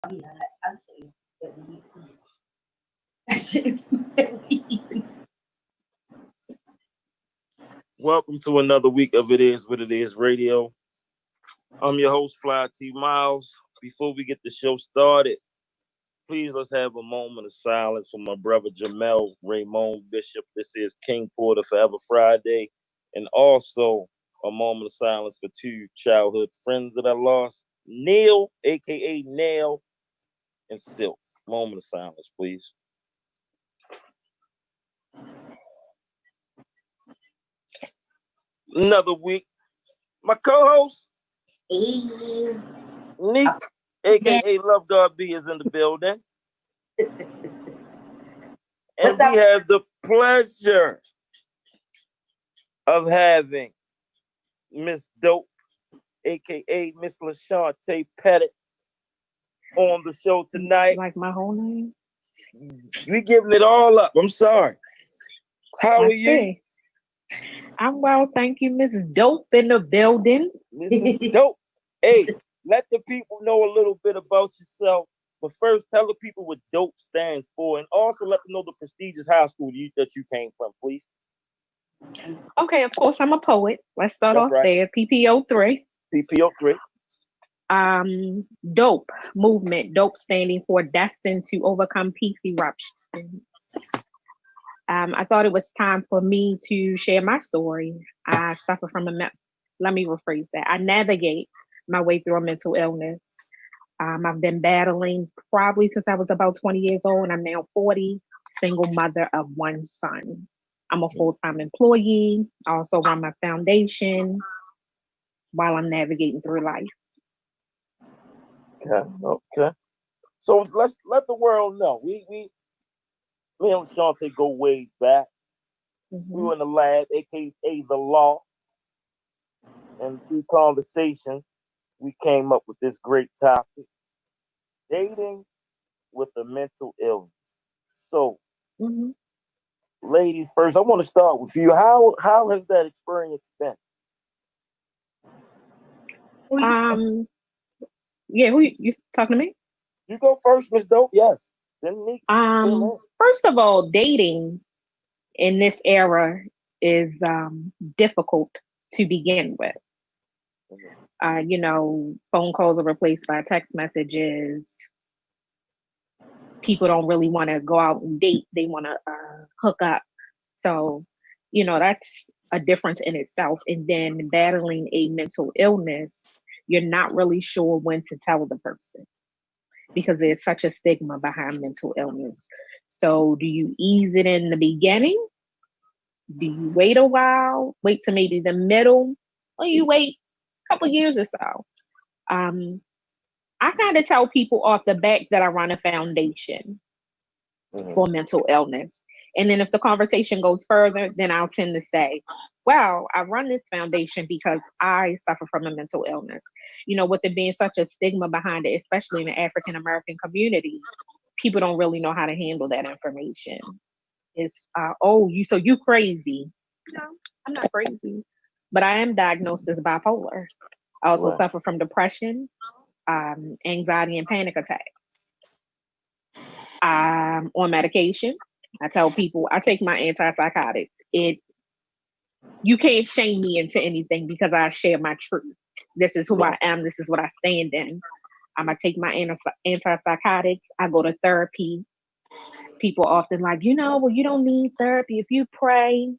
I'm not. I'm saying that we eat. I shouldn't smell that we eat. Welcome to another week of It Is What It Is Radio. I'm your host, Fly T. Miles. Before we get the show started, please let's have a moment of silence for my brother Jamel Raymond Bishop. This is King Porter Forever Friday. And also a moment of silence for two childhood friends that I lost, Neil, aka Nail, and Silk. Moment of silence, please. Another week. My co-host, Hey. Neek, aka Love God B, is in the building. And What's up? we have the pleasure of having Miss Dope, aka Miss LaShante Pettit, on the show tonight. Like my whole name? We giving it all up. I'm sorry. How are I you? see. I'm well, thank you, Mrs. Dope in the building. Mrs. Dope. Hey, let the people know a little bit about yourself. But first, tell the people what DOPE stands for, and also let them know the prestigious high school that you came from, please. Okay, of course, I'm a poet. Let's start That's off right. there. PPO3. PPO3. DOPE movement. DOPE standing for Destined to Overcome Peace Eruptions. I thought it was time for me to share my story. I suffer from let me rephrase that. I navigate my way through a mental illness. I've been battling probably since I was about 20 years old, and I'm now 40, single mother of one son. I'm a full-time employee. I also run my foundation while I'm navigating through life. Okay. So let's let the world know. Me and Shante go way back. We were in the lab, aka the law, and through conversation, we came up with this great topic: dating with a mental illness. So, ladies, first, I want to start with you. How has that experience been? Yeah, who you talking to me? You go first, Miss Dope. Yes. Then me. First of all, dating in this era is difficult to begin with. Phone calls are replaced by text messages. People don't really want to go out and date. They want to hook up. So, that's a difference in itself. And then battling a mental illness, you're not really sure when to tell the person because there's such a stigma behind mental illness. So do you ease it in the beginning? Do you wait a while, wait to maybe the middle, or you wait a couple years or so? I kind of tell people off the back that I run a foundation for mental illness. And then if the conversation goes further, then I'll tend to say, well, I run this foundation because I suffer from a mental illness. With there being such a stigma behind it, especially in the African American community, people don't really know how to handle that information. It's, you crazy. No, I'm not crazy, but I am diagnosed as bipolar. I also suffer from depression, anxiety, and panic attacks. I'm on medication. I tell people I take my antipsychotics. You can't shame me into anything because I share my truth. This is who I am. This is what I stand in. I take my antipsychotics. I go to therapy. People often like, you don't need therapy. If you pray,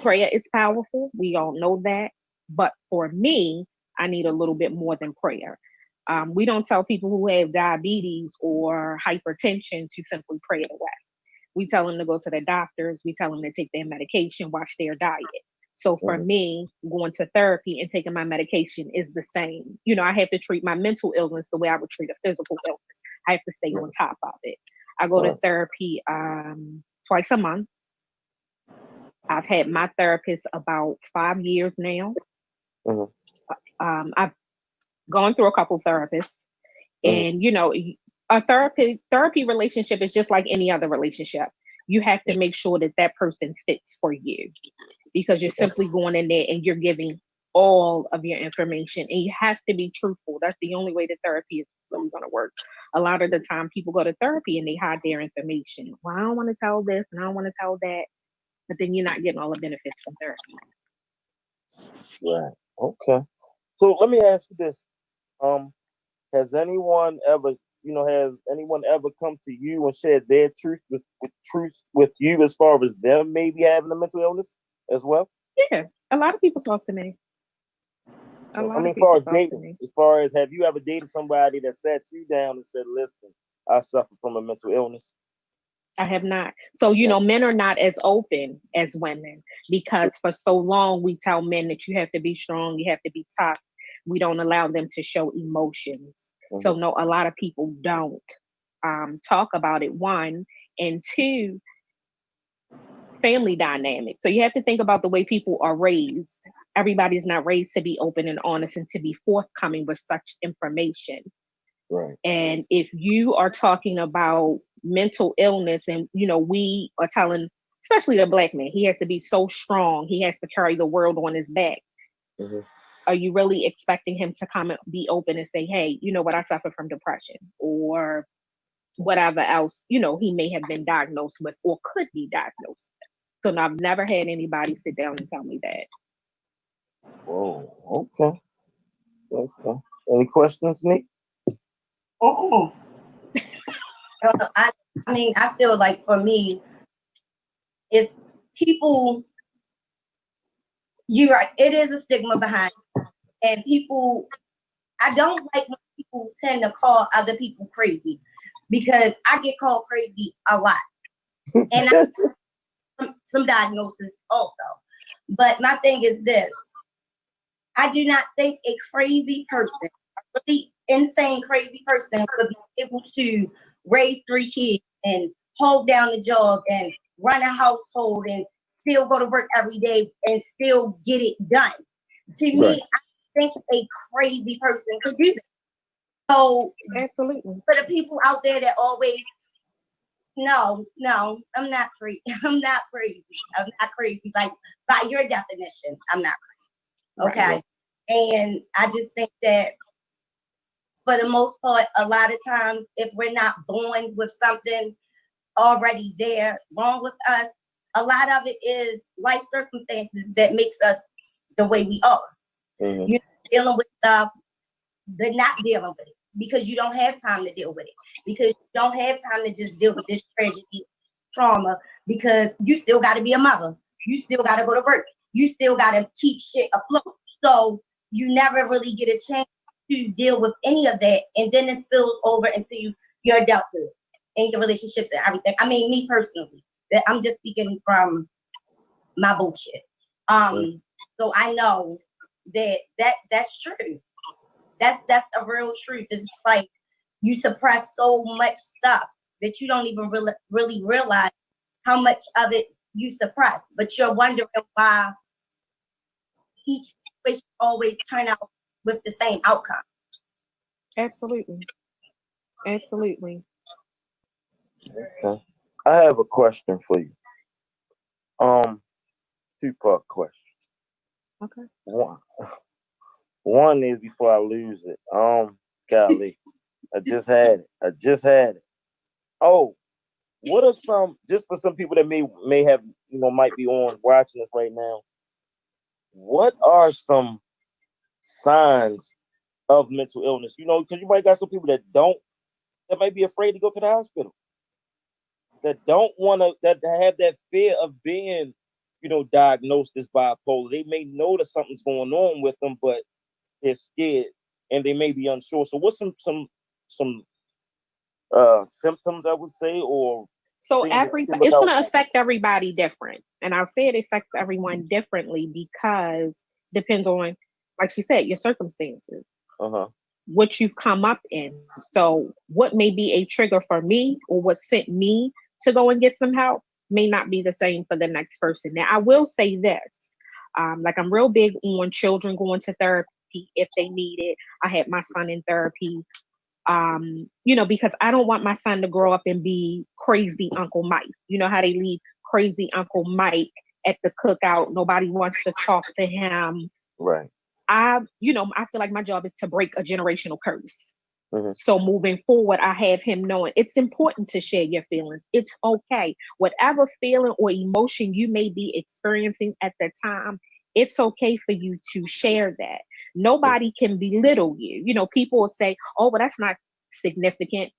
prayer is powerful. We all know that. But for me, I need a little bit more than prayer. We don't tell people who have diabetes or hypertension to simply pray it away. We tell them to go to the doctors. We tell them to take their medication, watch their diet. So for me, going to therapy and taking my medication is the same. I have to treat my mental illness the way I would treat a physical illness. I have to stay on top of it. I go to therapy twice a month. I've had my therapist about 5 years now. I've gone through a couple therapists, and a therapy relationship is just like any other relationship. You have to make sure that person fits for you, because you're simply going in there and you're giving all of your information, and you have to be truthful. That's the only way that therapy is really going to work. A lot of the time, people go to therapy and they hide their information. Well, I don't want to tell this and I don't want to tell that, but then you're not getting all the benefits from therapy. Right. Okay. So let me ask you this. Has anyone ever, has anyone ever come to you and shared their truth with you as far as them maybe having a mental illness as well? Yeah, a lot of people talk to me. A So, lot of as far people as talk to dating, me. as far as have you ever dated somebody that sat you down and said, "Listen, I suffer from a mental illness"? I have not. So, No. men are not as open as women because for so long we tell men that you have to be strong, you have to be tough. We don't allow them to show emotions. So, Mhm. no, a lot of people don't talk about it, one. And two, family dynamic. So, you have to think about the way people are raised. Everybody's not raised to be open and honest and to be forthcoming with such information. Right. And if you are talking about mental illness and, we are telling, especially a Black man, he has to be so strong, he has to carry the world on his back. Hmm. Are you really expecting him to come and be open and say, hey, you know what, I suffer from depression or whatever else, he may have been diagnosed with or could be diagnosed with. So no, I've never had anybody sit down and tell me that. Whoa. Okay. Okay. Any questions, Nick? Oh, I mean, I feel like for me, it's people. You're right. It is a stigma behind it. And people. I don't like when people tend to call other people crazy because I get called crazy a lot, and I have some diagnosis also. But my thing is this: I do not think a crazy person, a really insane crazy person, would be able to raise 3 kids and hold down a job and run a household and still go to work every day and still get it done. To me, Right. I think a crazy person could do that. So Absolutely. for the people out there that always, no, I'm not crazy. I'm not crazy. I'm not crazy. Like by your definition, I'm not crazy. Okay. Right. And I just think that for the most part, a lot of times, if we're not born with something already there wrong with us, a lot of it is life circumstances that makes us the way we are. Mhm. You're dealing with stuff, but not dealing with it because you don't have time to deal with it, because you don't have time to just deal with this tragedy, trauma, because you still got to be a mother. You still got to go to work. You still got to keep shit afloat. So you never really get a chance to deal with any of that. And then it spills over into your adulthood and your relationships and everything. I mean, me personally, that I'm just speaking from my bullshit. So I know that's true. That's a real truth. It's like you suppress so much stuff that you don't even really realize how much of it you suppress. But you're wondering why each situation always turn out with the same outcome. Absolutely. Absolutely. Okay. I have a question for you. Two-part question. Okay. One is before I lose it. Golly, I just had it. Oh, what are some, just for some people that may have, might be on watching us right now? What are some signs of mental illness? Because you might got some people that might be afraid to go to the hospital, that don't want to, that have that fear of being, diagnosed as bipolar. They may know that something's going on with them, but they're scared and they may be unsure. So what's some symptoms, I would say, or So things that you can look it's out going to for? affect everybody different, and I'll say it affects everyone differently because depends on, like she said, your circumstances, Uh-huh. what you've come up in. So what may be a trigger for me or what sent me to go and get some help may not be the same for the next person. Now I will say this, like I'm real big on children going to therapy if they need it. I had my son in therapy because I don't want my son to grow up and be crazy Uncle Mike. You know how they leave crazy Uncle Mike at the cookout. Nobody wants to talk to him. Right. I feel like my job is to break a generational curse. So moving forward, I have him knowing it's important to share your feelings. It's okay. Whatever feeling or emotion you may be experiencing at the time, it's okay for you to share that. Nobody can belittle you. You know, people will say, oh, but that's not significant.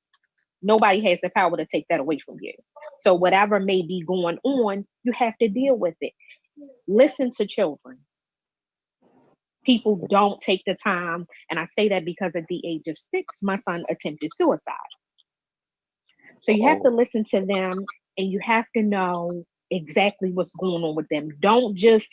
Nobody has the power to take that away from you. So whatever may be going on, you have to deal with it. Listen to children. People don't take the time, and I say that because at the age of 6, my son attempted suicide. So you have to listen to them, and you have to know exactly what's going on with them. Don't just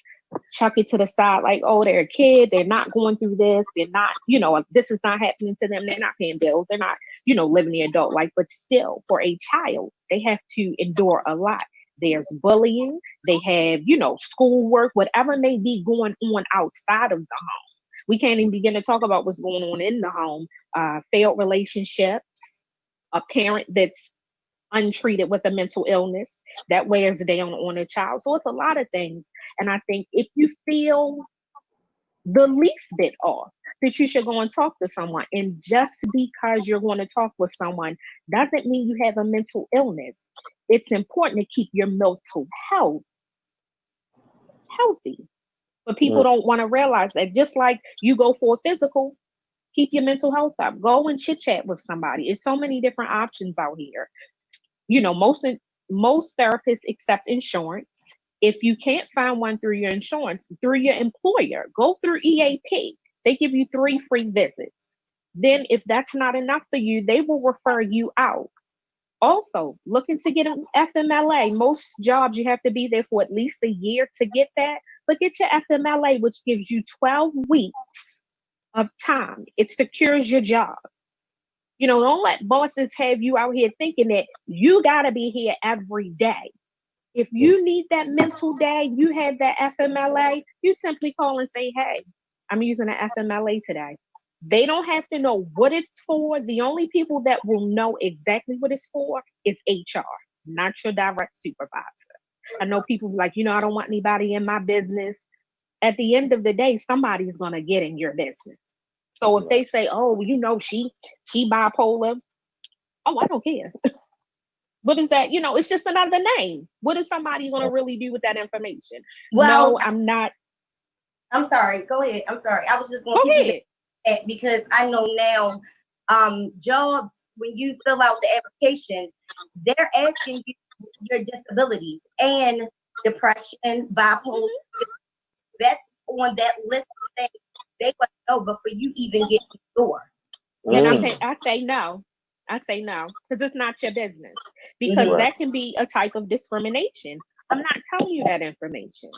chuck it to the side like, oh, they're a kid, they're not going through this, they're not, this is not happening to them, they're not paying bills, they're not, living the adult life. But still, for a child, they have to endure a lot. There's bullying, they have, schoolwork, whatever may be going on outside of the home. We can't even begin to talk about what's going on in the home. Failed relationships, a parent that's untreated with a mental illness that wears down on a child. So it's a lot of things. And I think if you feel the least bit off, that you should go and talk to someone. And just because you're going to talk with someone doesn't mean you have a mental illness. It's important to keep your mental health healthy. But people don't want to realize that. Just like you go for a physical, keep your mental health up. Go and chit chat with somebody. There's so many different options out here. Most therapists accept insurance. If you can't find one through your insurance, through your employer, go through EAP. They give you 3 free visits. Then if that's not enough for you, they will refer you out. Also, looking to get an FMLA. Most jobs, you have to be there for at least a year to get that. But get your FMLA, which gives you 12 weeks of time. It secures your job. Don't let bosses have you out here thinking that you got to be here every day. If you need that mental day, you have that FMLA, you simply call and say, hey, I'm using an FMLA today. They don't have to know what it's for. The only people that will know exactly what it's for is HR, not your direct supervisor. I know people like, I don't want anybody in my business. At the end of the day, somebody's going to get in your business. So if they say, oh, she bipolar, oh, I don't care. What is that? It's just another name. What is somebody going to really do with that information? Well, no, I'm not. I'm sorry. Go ahead. I'm sorry. I was just going to that because I know now jobs, when you fill out the application, they're asking you your disabilities and depression, bipolar. That's on that list of things they want to know before you even get to the door. And I say no. I say no, because it's not your business. Because that can be a type of discrimination. I'm not telling you that information.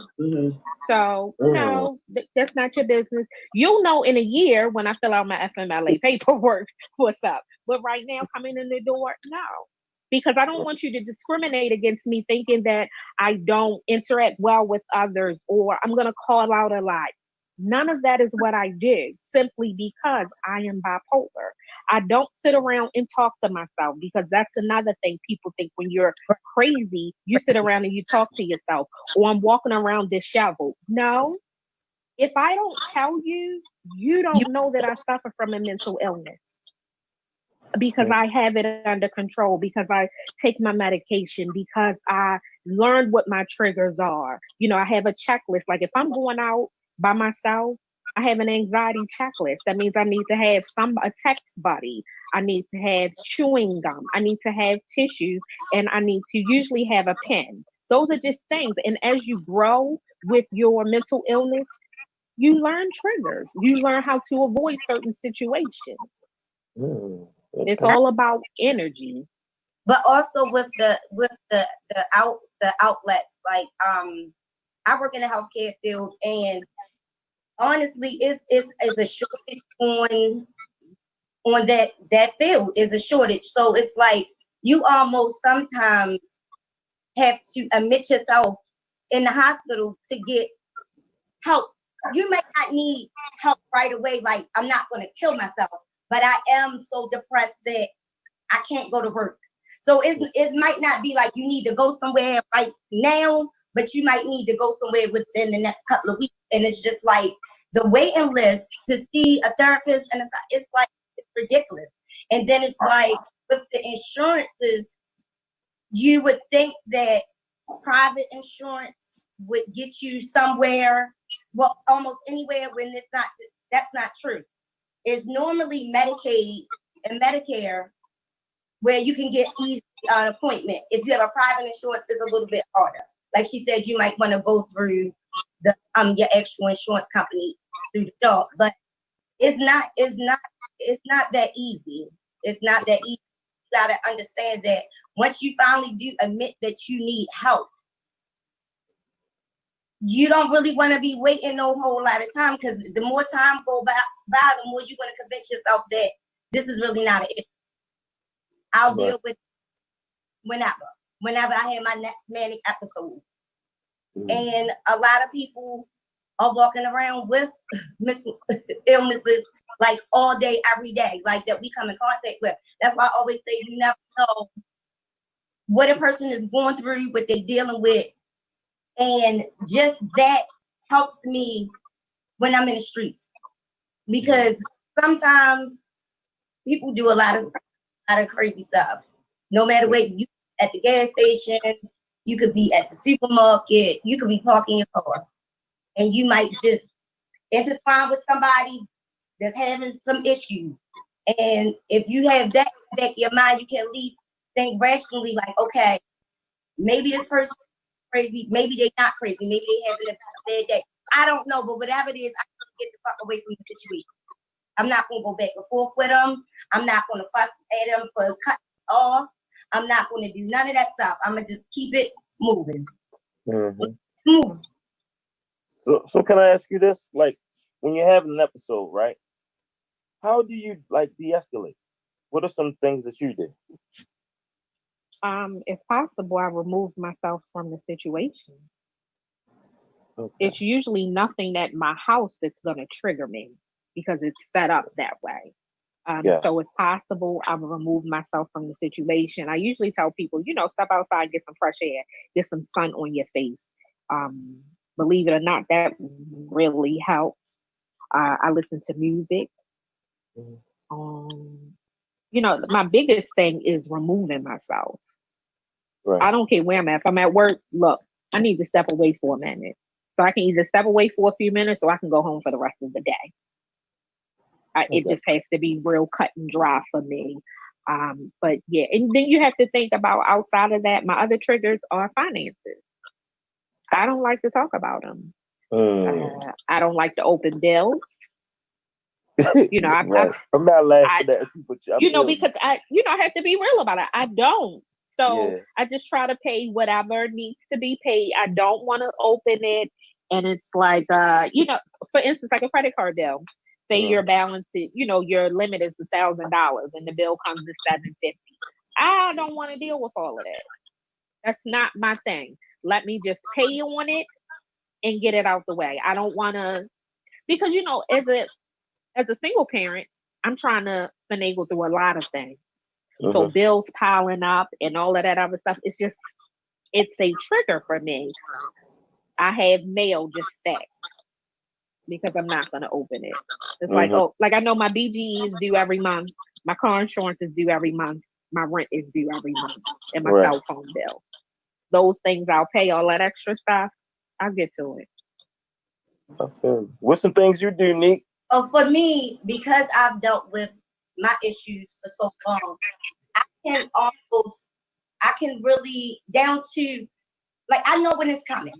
So, no, that's not your business. You'll know in a year when I fill out my FMLA paperwork what's up. But right now, coming in the door, no. Because I don't want you to discriminate against me thinking that I don't interact well with others or I'm going to call out a lot. None of that is what I do, simply because I am bipolar. I don't sit around and talk to myself, because that's another thing people think when you're crazy, you sit around and you talk to yourself, or I'm walking around disheveled. No, if I don't tell you, you don't know that I suffer from a mental illness, because I have it under control, because I take my medication, because I learned what my triggers are. I have a checklist. Like if I'm going out by myself, I have an anxiety checklist. That means I need to have a text buddy. I need to have chewing gum. I need to have tissues, and I need to usually have a pen. Those are just things. And as you grow with your mental illness, you learn triggers. You learn how to avoid certain situations. It's all about energy. But also with the outlets, like I work in the healthcare field, and honestly, it's a shortage on that field is a shortage. So it's like you almost sometimes have to admit yourself in the hospital to get help. You might not need help right away. Like, I'm not going to kill myself, but I am so depressed that I can't go to work. So it might not be like you need to go somewhere right now, but you might need to go somewhere within the next couple of weeks. And it's just like the waiting list to see a therapist, and it's like, it's ridiculous. And then it's like with the insurances, you would think that private insurance would get you somewhere, well, almost anywhere when it's not. That's not true. It's normally Medicaid and Medicare where you can get easy appointment. If you have a private insurance, it's a little bit harder. Like she said, you might want to go through the your actual insurance company through the job, but it's not that easy. It's not that easy. You gotta understand that once you finally do admit that you need help, you don't really want to be waiting no whole lot of time, because the more time go by, the more you're going to convince yourself that this is really not an issue. I'll deal with whenever I have my next manic episode. And a lot of people are walking around with mental illnesses like all day, every day, like that we come in contact with. That's why I always say you never know what a person is going through, what they're dealing with. And just that helps me when I'm in the streets, because sometimes people do a lot of crazy stuff. No matter where you at the gas station, you could be at the supermarket, you could be parking your car, and you might just intertwine with somebody that's having some issues. And if you have that in the back of your mind, you can at least think rationally, like, okay, maybe this person crazy, maybe they're not crazy, maybe they having a bad day. I don't know, but whatever it is, I can get the fuck away from the situation. I'm not gonna go back and forth with them. I'm not gonna fuss at them for cutting off. I'm not gonna do none of that stuff. I'm gonna just keep it moving. So can I ask you this? Like, when you're having an episode, right? How do you like de-escalate? What are some things that you do? If possible, I remove myself from the situation. Okay. It's usually nothing at my house that's going to trigger me because it's set up that way. So if possible, I will remove myself from the situation. I usually tell people, step outside, get some fresh air, get some sun on your face. Believe it or not, that really helps. I listen to music. My biggest thing is removing myself. Right. I don't care where I'm at. If I'm at work, look, I need to step away for a minute. So I can either step away for a few minutes or I can go home for the rest of the day. It just has to be real cut and dry for me. But yeah, and then you have to think about outside of that, my other triggers are finances. I don't like to talk about them. I don't like to open bills. Right. I'm not laughing at you, but because I have to be real about it. I don't. So I just try to pay whatever needs to be paid. I don't want to open it. And it's like, for instance, like a credit card bill. Say your balance is, your limit is $1,000 and the bill comes to $750. I don't want to deal with all of that. That's not my thing. Let me just pay you on it and get it out the way. I don't want to, because, as a single parent, I'm trying to finagle through a lot of things. So bills piling up and all of that other stuff. It's a trigger for me. I have mail just stacked because I'm not going to open it. It's like I know my BGE is due every month. My car insurance is due every month. My rent is due every month. And my cell phone bill. Those things I'll pay. All that extra stuff, I'll get to it. What's some things you do, Neek? Oh, for me, because I've dealt with my issues for so long, I can really down to, like, I know when it's coming,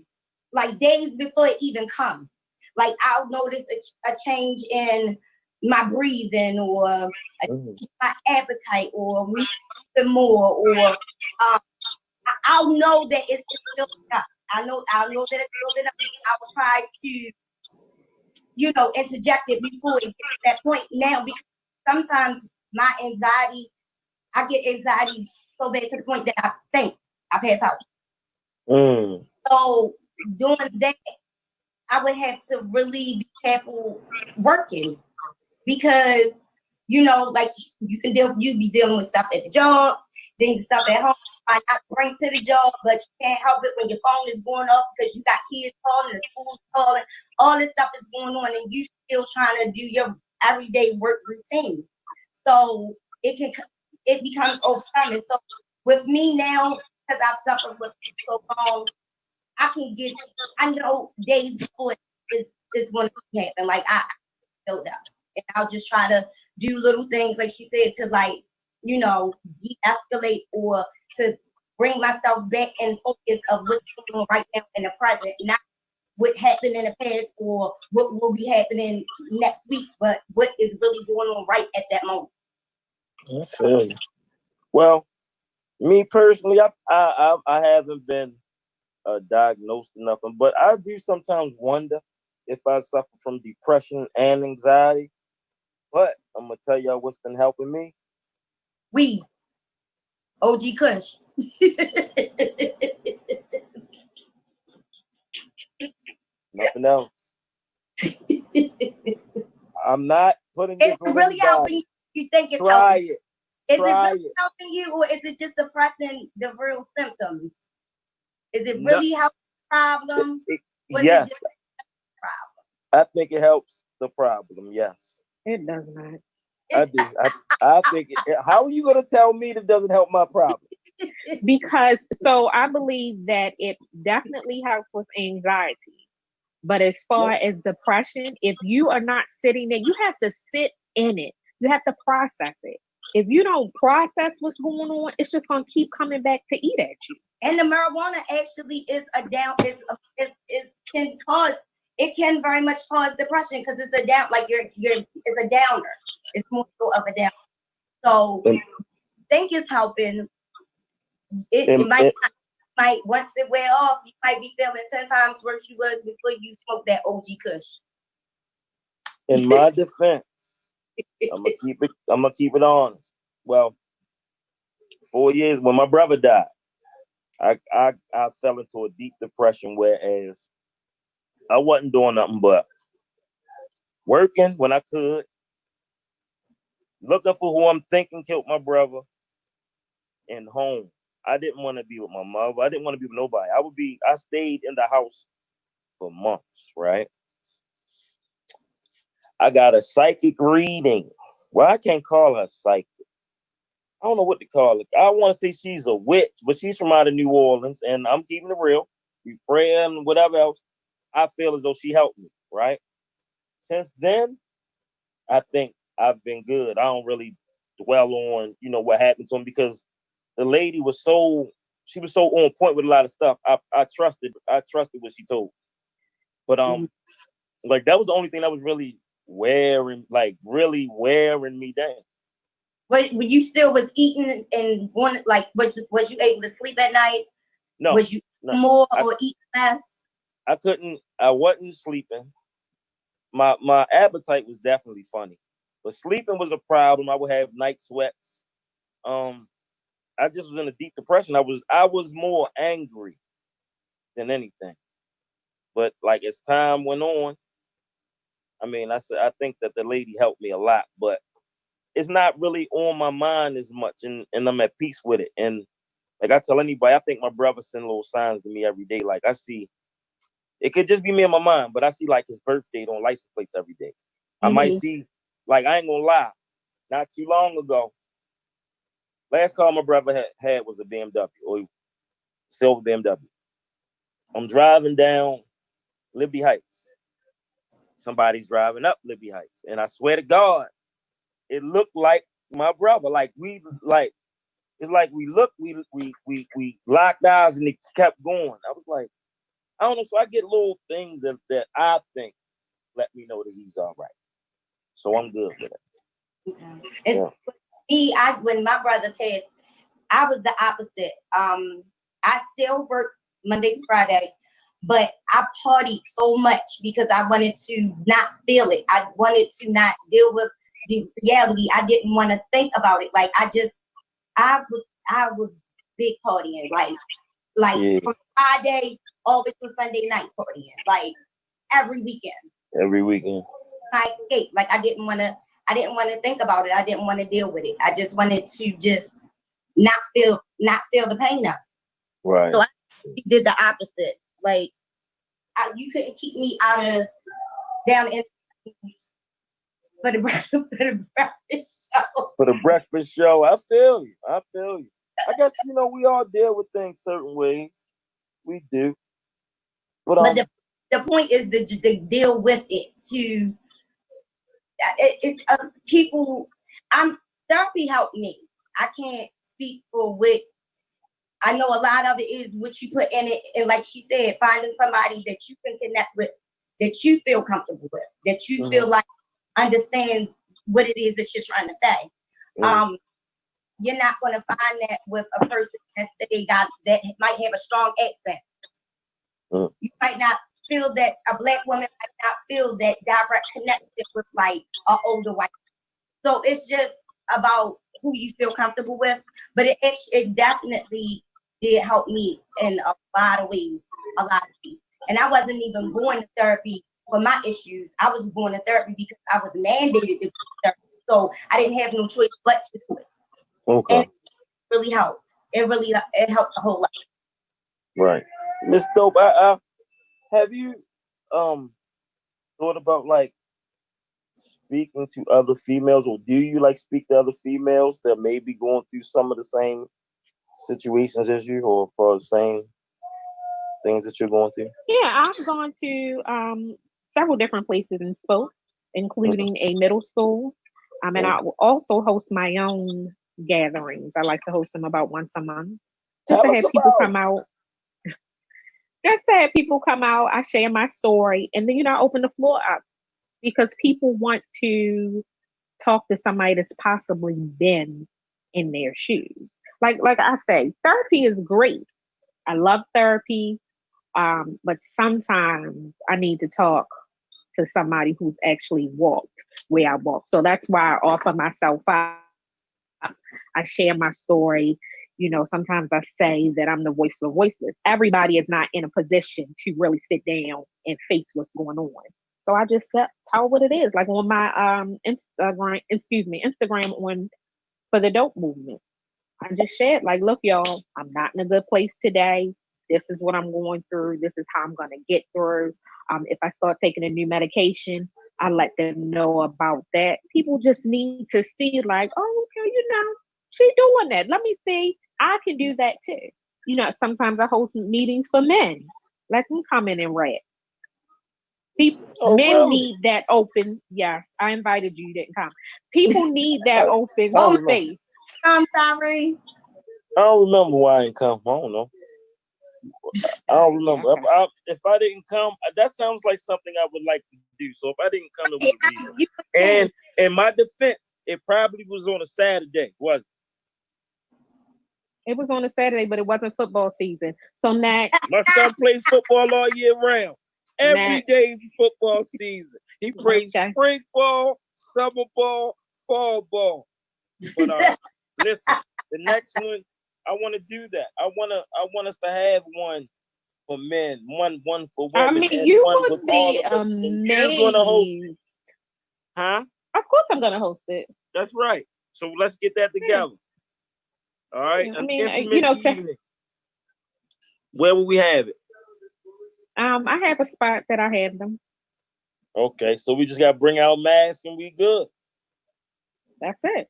like days before it even comes. Like, I'll notice a change in my breathing or my appetite or me eating more, or I'll know that it's building up. I'll know that it's building up. I will try to, interject it before it gets to that point now, because sometimes my anxiety, I get anxiety so bad to the point that I think I pass out. So doing that, I would have to really be careful working, because like you be dealing with stuff at the job, then stuff at home I not bring to the job, but you can't help it when your phone is going off because you got kids calling, the school's calling, all this stuff is going on, and you still trying to do your everyday work routine. So it becomes overcoming. So with me now, because I've suffered with it so long, I know days before it's going to happen. Like I know that, and I'll just try to do little things, like she said, to like, de-escalate or to bring myself back in focus of what's going on right now in the present, not what happened in the past or what will be happening next week, but what is really going on right at that moment. I feel you. Well, me personally, I haven't been diagnosed or nothing, but I do sometimes wonder if I suffer from depression and anxiety. But I'm gonna tell y'all what's been helping me. Weed. OG Kush. Nothing else. I'm not putting this on really helping you? You think it's Try helping? it. Is Try it really it. helping you, or is it just suppressing the real symptoms? Is it really helping the problem? Yes. I think it helps the problem. Yes. It does not. I do. I think how are you going to tell me that doesn't help my problem? Because so I believe that it definitely helps with anxiety. But as far as depression, if you are not sitting there, you have to sit in it. You have to process it. If you don't process what's going on, it's just going to keep coming back to eat at you. And the marijuana actually is it can very much cause depression because it's a down, like it's a downer. It's more so of a downer. So I think it's helping. It might once it wear off, you might be feeling 10 times worse you was before you smoked that OG Kush. In my defense, I'm gonna keep it honest. Well, 4 years when my brother died, I fell into a deep depression, whereas I wasn't doing nothing but working when I could, looking for who I'm thinking killed my brother, and home. I didn't want to be with my mother. I didn't want to be with nobody. I stayed in the house for months, right? I got a psychic reading. Well, I can't call her psychic. I don't know what to call it. I want to say she's a witch, but she's from out of New Orleans, and I'm keeping it real. We pray and whatever else. I feel as though she helped me, right? Since then, I think I've been good. I don't really dwell on, what happened to him, because the lady was so on point with a lot of stuff. I trusted what she told. But like that was the only thing that was really wearing me down. But when you still was eating and wanted, like, was you able to sleep at night? No. Was you more or eat less? I wasn't sleeping. My appetite was definitely funny, but sleeping was a problem. I would have night sweats. I just was in a deep depression. I was more angry than anything. But like as time went on, I think that the lady helped me a lot, but it's not really on my mind as much, and I'm at peace with it. And like I tell anybody, I think my brother send little signs to me every day. Like I see, it could just be me in my mind, but I see like his birth date on license plates every day. I might see, like, I ain't gonna lie, not too long ago, last car my brother had was a BMW, or silver BMW. I'm driving down Liberty Heights. Somebody's driving up Liberty Heights, and I swear to God, it looked like my brother. It's like we locked eyes and it kept going. I was like, I don't know. So I get little things that I think let me know that he's all right. So I'm good with it. Yeah. Me, when my brother passed, I was the opposite. I still work Monday to Friday, but I partied so much because I wanted to not feel it. I wanted to not deal with the reality. I didn't want to think about it. Like I was big partying, from Friday all the way to Sunday night partying, like every weekend. Every weekend. I escaped. Like I didn't want to think about it. I didn't want to deal with it. I just wanted to just not feel the pain of it. Right. So I did the opposite. Like you couldn't keep me down in. for the breakfast show. For the breakfast show. I feel you. I guess, we all deal with things certain ways. We do. But the point is to deal with it. People, therapy helped me. I can't speak for what I know. A lot of it is what you put in it, and like she said, finding somebody that you can connect with, that you feel comfortable with, that you feel like understand what it is that you're trying to say. You're not going to find that with a person that might have a strong accent. You might not feel that a Black woman might not feel that direct connection with like an older white. So it's just about who you feel comfortable with. But it definitely did help me in a lot of ways. And I wasn't even going to therapy for my issues. I was going to therapy because I was mandated to go to therapy. So I didn't have no choice but to do it. Okay. And it really helped. It helped a whole lot. Right. Miss Dope, have you thought about like speaking to other females, or do you like speak to other females that may be going through some of the same situations as you, or for the same things that you're going through? Yeah, I've gone to several different places and spoke, including a middle school. And I will also host my own gatherings. I like to host them about once a month. Just to have people come out. Just to have people come out, I share my story, and then I open the floor up because people want to talk to somebody that's possibly been in their shoes. Like I say, therapy is great. I love therapy, but sometimes I need to talk to somebody who's actually walked where I walk. So that's why I offer myself up. I share my story. Sometimes I say that I'm the voice for the voiceless. Everybody is not in a position to really sit down and face what's going on. So I just tell what it is. Like on my Instagram on for the dope movement. I just shared, like, look, y'all, I'm not in a good place today. This is what I'm going through. This is how I'm going to get through. If I start taking a new medication, I let them know about that. People just need to see, like, oh, okay, she doing that. Let me see. I can do that too. Sometimes I host meetings for men. Let them come in and rap. Men really? need that open. Yes, I invited you. You didn't come. People need that open space. Tyree. I don't remember why I didn't come. I don't know. I don't remember. Okay. If I didn't come, that sounds like something I would like to do. So if I didn't come, it would be. And in my defense, it probably was on a Saturday, wasn't it? It was on a Saturday, but it wasn't football season. So next. My son plays football all year round. Every day is football season. He plays spring ball, summer ball, fall ball. But listen, the next one, I want to do that. I want us to have one for men, one for women. I mean, you would be amazed. Huh? Of course, I'm gonna host it. That's right. So let's get that together. All right. I mean, where will we have it? I have a spot that I have them. Okay, so we just gotta bring our masks and we good. That's it.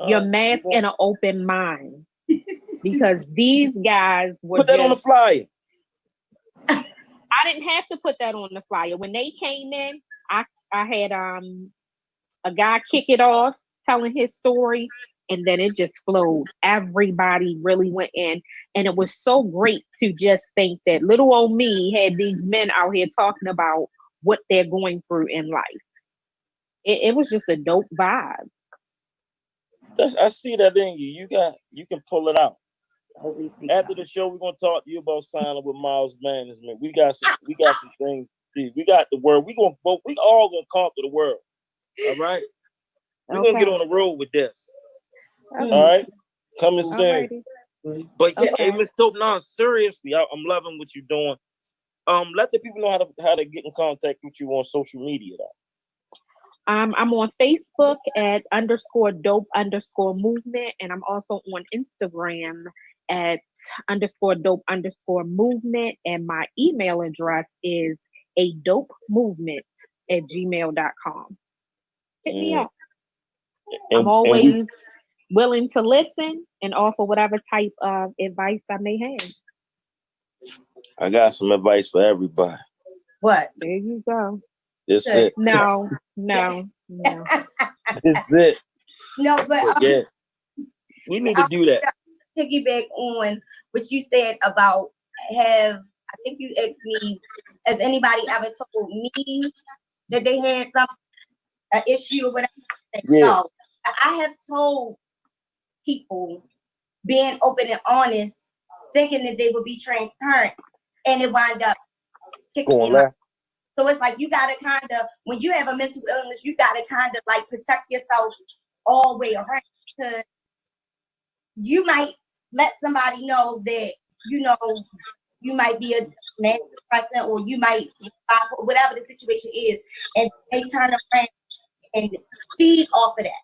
Your mask and an open mind. Because these guys were put that on the flyer. I didn't have to put that on the flyer. When they came in, I had a guy kick it off, telling his story, and then it just flowed. Everybody really went in, and it was so great to just think that little old me had these men out here talking about what they're going through in life. It was just a dope vibe. I see that in you. You can pull it out. After the show, we're gonna talk to you about signing with Miles Management. We got some things. We got the world. We all gonna conquer the world. All right. We're gonna get on the road with this. Okay. All right. Coming soon. But yeah, okay. hey, Miss Dope, no, seriously, I'm loving what you're doing. Let the people know how to get in contact with you on social media though. I'm on Facebook at _dope_movement, and I'm also on Instagram at _dope_movement, and my email address is adopemovement@gmail.com. hit me Mm. up. I'm And always willing to listen and offer whatever type of advice I may have. I got some advice for everybody. What? There you go. That's Good. it. No. No, That's it. but But yeah, we need to do that. piggyback on what you said about I think you asked me, has anybody ever told me that they had an issue or whatever? Yeah. No, I have told people being open and honest, thinking that they would be transparent, and it wind up kicking Going me out. left. So it's like you gotta kind of, when you have a mental illness, you gotta kind of like protect yourself all the way around, because you might let somebody know that you might be a man person, or you might be bipolar, whatever the situation is, and they turn around and feed off of that.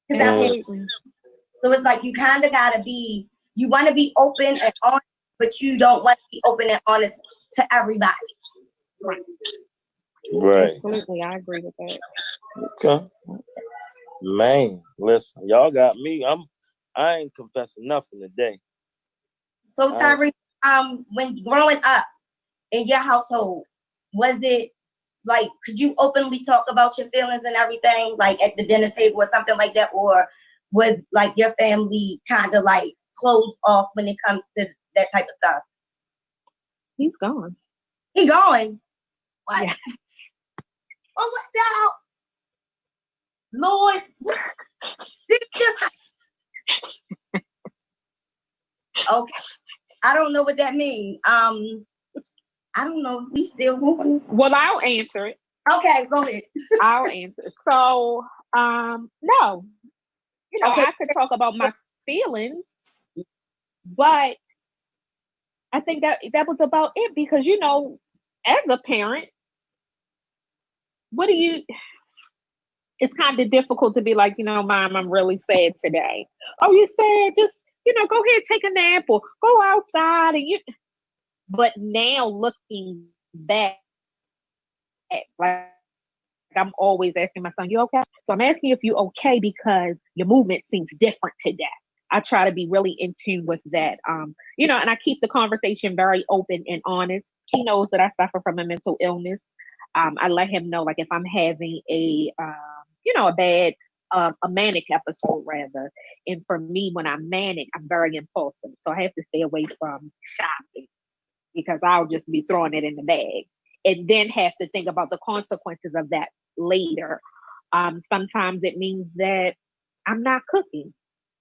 Because Absolutely. so it's like you kind of gotta be. You want to be open and honest, but you don't want to be open and honest to everybody. Right. Right. Absolutely. I agree with that. Okay. Man, listen, y'all got me. I ain't confessing nothing today. So Tyree, when growing up in your household, was it like, could you openly talk about your feelings and everything, like at the dinner table or something like that, or was like your family kind of like closed off when it comes to that type of stuff? He's gone. He going? What? Yeah. Oh, what the hell? Lord, okay. I don't know what that means. I don't know if we still going. Well, I'll answer it. Okay, go ahead. I'll answer. So, no. Okay. I could talk about my feelings, but I think that was about it, because as a parent, it's kind of difficult to be like, Mom, I'm really sad today. Oh, you sad? Just, go ahead, take a nap or go outside. But now looking back, like, I'm always asking my son, you okay? So I'm asking you if you okay because your movement seems different today. I try to be really in tune with that. And I keep the conversation very open and honest. He knows that I suffer from a mental illness. I let him know, like, if I'm having a bad, a manic episode rather. And for me, when I'm manic, I'm very impulsive. So I have to stay away from shopping, because I'll just be throwing it in the bag and then have to think about the consequences of that later. Sometimes it means that I'm not cooking,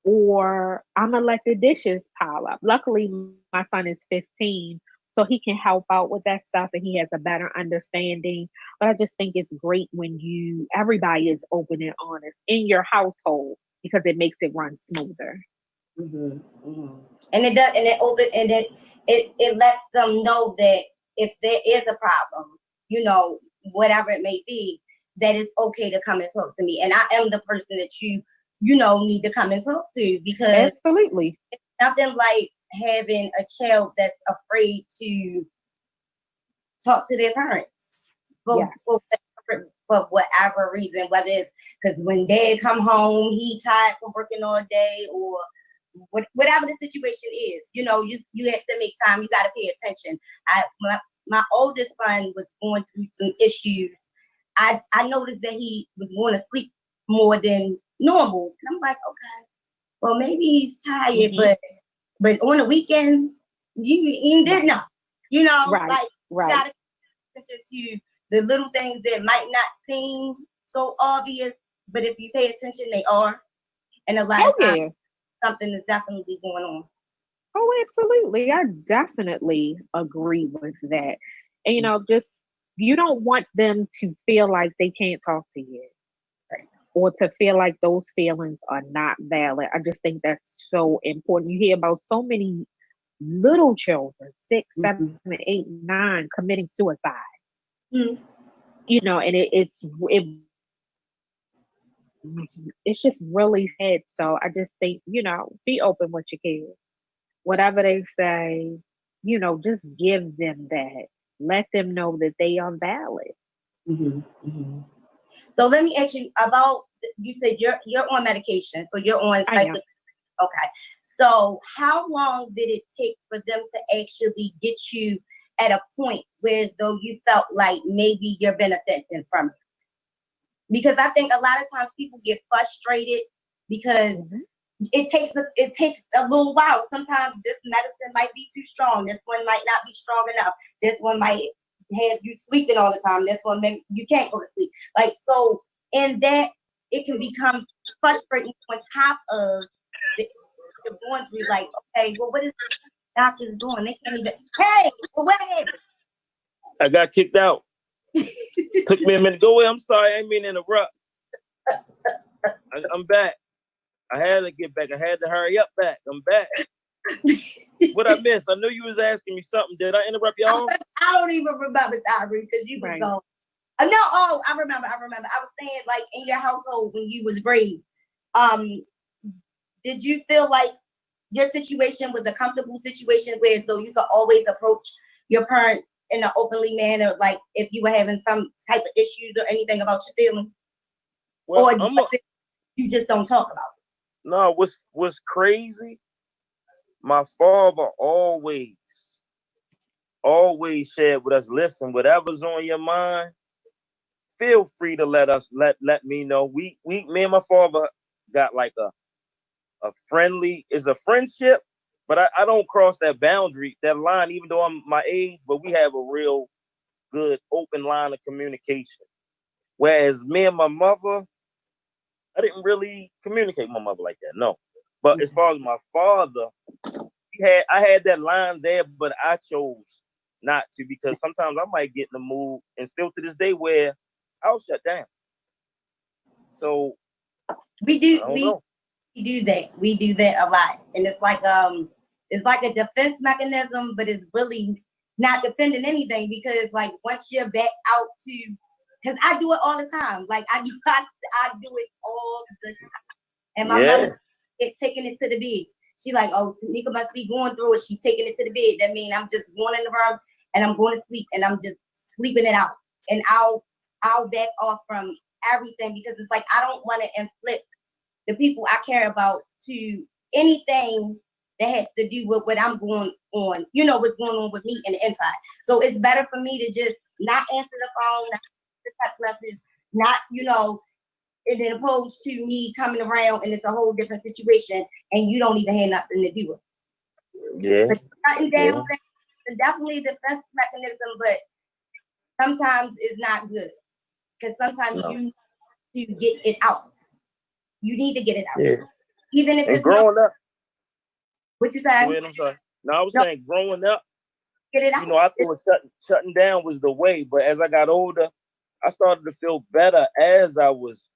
or I'm gonna let the dishes pile up. Luckily, my son is 15, so he can help out with that stuff and he has a better understanding. But I just think it's great when everybody is open and honest in your household, because it makes it run smoother. Mm-hmm, mm-hmm. And it does, and it open, and it lets them know that if there is a problem, whatever it may be, that it's okay to come and talk to me, and I am the person that you need to come and talk to, because Absolutely, it's nothing like having a child that's afraid to talk to their parents for whatever reason, whether it's because when dad come home, he tired from working all day, or whatever the situation is, you have to make time. You got to pay attention. My oldest son was going through some issues. I noticed that he was going to sleep more than normal, and I'm like, okay, well, maybe he's tired, mm-hmm. but on the weekend you did not, right, like right. You got to pay attention to the little things that might not seem so obvious, but if you pay attention, they are, and a lot of times. Yeah. Something is definitely going on. Oh, absolutely. I definitely agree with that. And just, you don't want them to feel like they can't talk to you, Right. or to feel like those feelings are not valid. I just think that's so important. You hear about so many little children, 6, 7, 8, 9, committing suicide. Mm-hmm. And it's just really sad. So I just think, be open with your kids. Whatever they say, just give them that. Let them know that they are valid. Mm-hmm. Mm-hmm. So let me ask you about, you said you're on medication, so you're on cycle. Okay. So how long did it take for them to actually get you at a point where as though you felt like maybe you're benefiting from it? Because I think a lot of times people get frustrated because it takes a little while. Sometimes this medicine might be too strong. This one might not be strong enough. This one might have you sleeping all the time. This one you can't go to sleep. Like, so in that, it can become frustrating on top of the you're going through. Like, okay, well, what is the doctors doing? They can't even. Hey, well, what happened? I got kicked out. Took me a minute. Go away. I'm sorry. I ain't mean to interrupt. I'm back. I had to get back. I had to hurry up back. I'm back. What I missed? I knew you was asking me something. Did I interrupt y'all? I don't even remember, Tyree, because you can go. No, I remember. I was saying, like, in your household when you was raised, did you feel like your situation was a comfortable situation where as though you could always approach your parents in an openly manner, like if you were having some type of issues or anything about your feelings? Well, or you just don't talk about it? No, what's crazy, my father always shared with us, listen, whatever's on your mind, feel free to let me know. Me and my father got like a friendly, is a friendship, but I don't cross that boundary, that line, even though I'm my age, but we have a real good open line of communication. Whereas me and my mother, I didn't really communicate with my mother like that, no. But as far as my father, I had that line there, but I chose not to, because sometimes I might get in the mood, and still to this day where I'll shut down. So we do that. We do that a lot, and it's like a defense mechanism, but it's really not defending anything, because like once you're back out to, because I do it all the time. Like I do it all the time, and my mother taking it to the bed. She like, oh, Tanika must be going through it. She taking it to the bed. That means I'm just going in the room and I'm going to sleep and I'm just sleeping it out. And I'll back off from everything, because it's like I don't want to inflict the people I care about to anything that has to do with what I'm going on. You know what's going on with me in the inside. So it's better for me to just not answer the phone, not answer the text messages, not, and then opposed to me coming around and it's a whole different situation and you don't even have nothing to do with it. Yeah. But shutting down is definitely a defense mechanism, but sometimes it's not good, because sometimes you need to get it out. You need to get it out. Yeah. Even if and it's growing up. What you saying? Go ahead, I'm sorry. No, I was saying growing up, get it out. I thought shutting down was the way, but as I got older, I started to feel better as I was,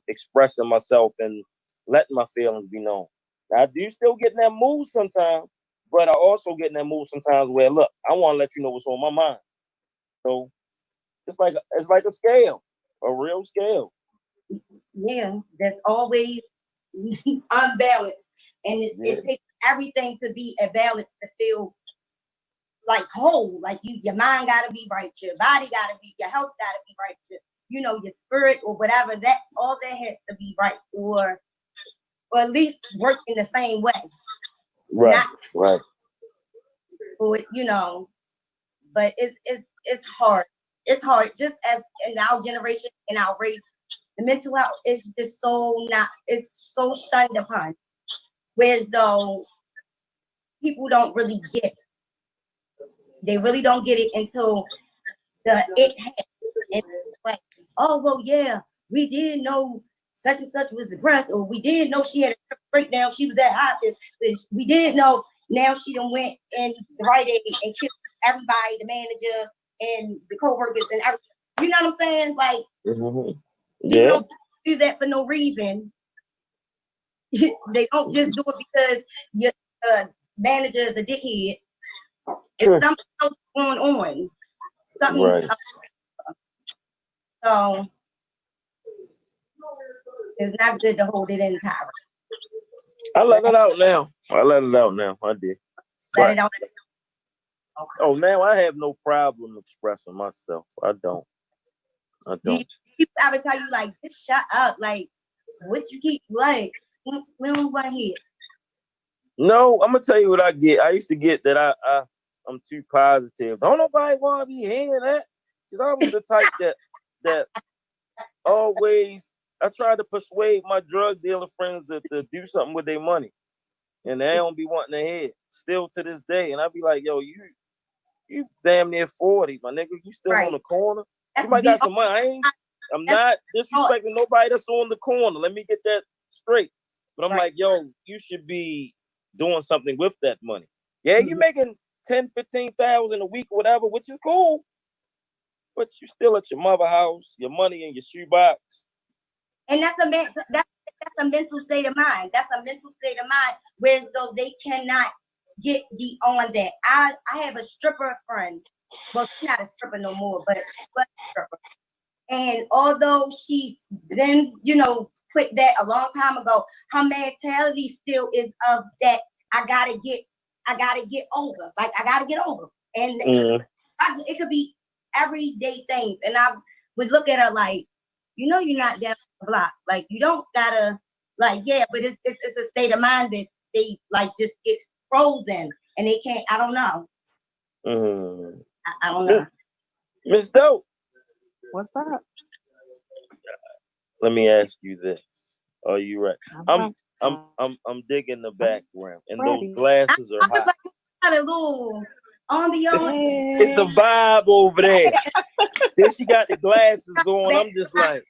expressing myself and letting my feelings be known. Now, I do still get in that mood sometimes, but I also get in that mood sometimes where, look, I want to let you know what's on my mind. So it's like a scale, a real scale. Yeah, that's always unbalanced, and it takes everything to be a balance to feel like whole. Like your mind got to be right, your body got to be, your health got to be right, your spirit or whatever. That all that has to be right, or at least work in the same way. Right. Right. Or but it's hard. It's hard, just as in our generation, in our race. The mental health is just it's so shunned upon. Whereas though people don't really get it. They really don't get it until it happens. It's like, oh, well, yeah, we did know such and such was depressed, or we did know she had a breakdown, she was at hospital. We did know now she done went in the right aid and killed everybody, the manager and the co-workers and everything. You know what I'm saying? Like, you don't do that for no reason. They don't just do it because your manager is a dickhead. It's something else going on. Something else. So it's not good to hold it in, Tyree. I let it out now. I did. Let it out. Okay. Oh, now I have no problem expressing myself. I don't. people ever tell you like, just shut up, like, what you keep like? We don't want to hear. No, I'm gonna tell you what I get. I used to get that I'm too positive. Don't nobody want to be hearing that, because I was the type that always I tried to persuade my drug dealer friends to do something with their money, and they don't be wanting to hear. Still to this day, and I be like, yo, you damn near 40, my nigga. You still on the corner? You might got some money. I'm not disrespecting nobody that's on the corner. Let me get that straight. But I'm like, yo, you should be doing something with that money. Yeah, you making 10, 15,000 a week or whatever, which is cool. But you still at your mother house, your money in your shoebox. And that's a mental state of mind. That's a mental state of mind, whereas though they cannot get beyond that. I have a stripper friend. Well, she's not a stripper no more, but she was a stripper. And although she's been, quit that a long time ago, her mentality still is of that I gotta get over. Like I gotta get over. And it could be everyday things. And I would look at her like, you're not that block. Like you don't gotta but it's a state of mind that they like just get frozen and they can't. I don't know. I don't know. Miss Dope. What's up? Let me ask you this. Are you right? I'm digging the background, and those glasses are hot. Like, got a little ambiance. It's a vibe over there. Then she got the glasses on. I'm just like,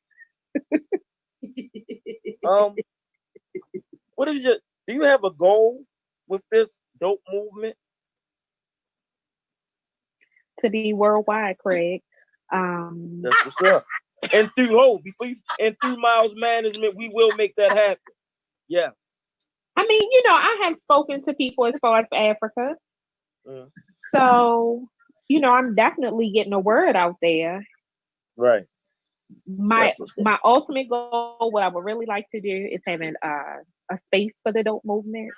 what is do you have a goal with this dope movement? To be worldwide, Craig. That's what's up. And through through Miles Management, we will make that happen. Yeah. I mean, I have spoken to people as far as Africa. So, I'm definitely getting a word out there. Right. My ultimate goal, what I would really like to do is having a space for the dope movement.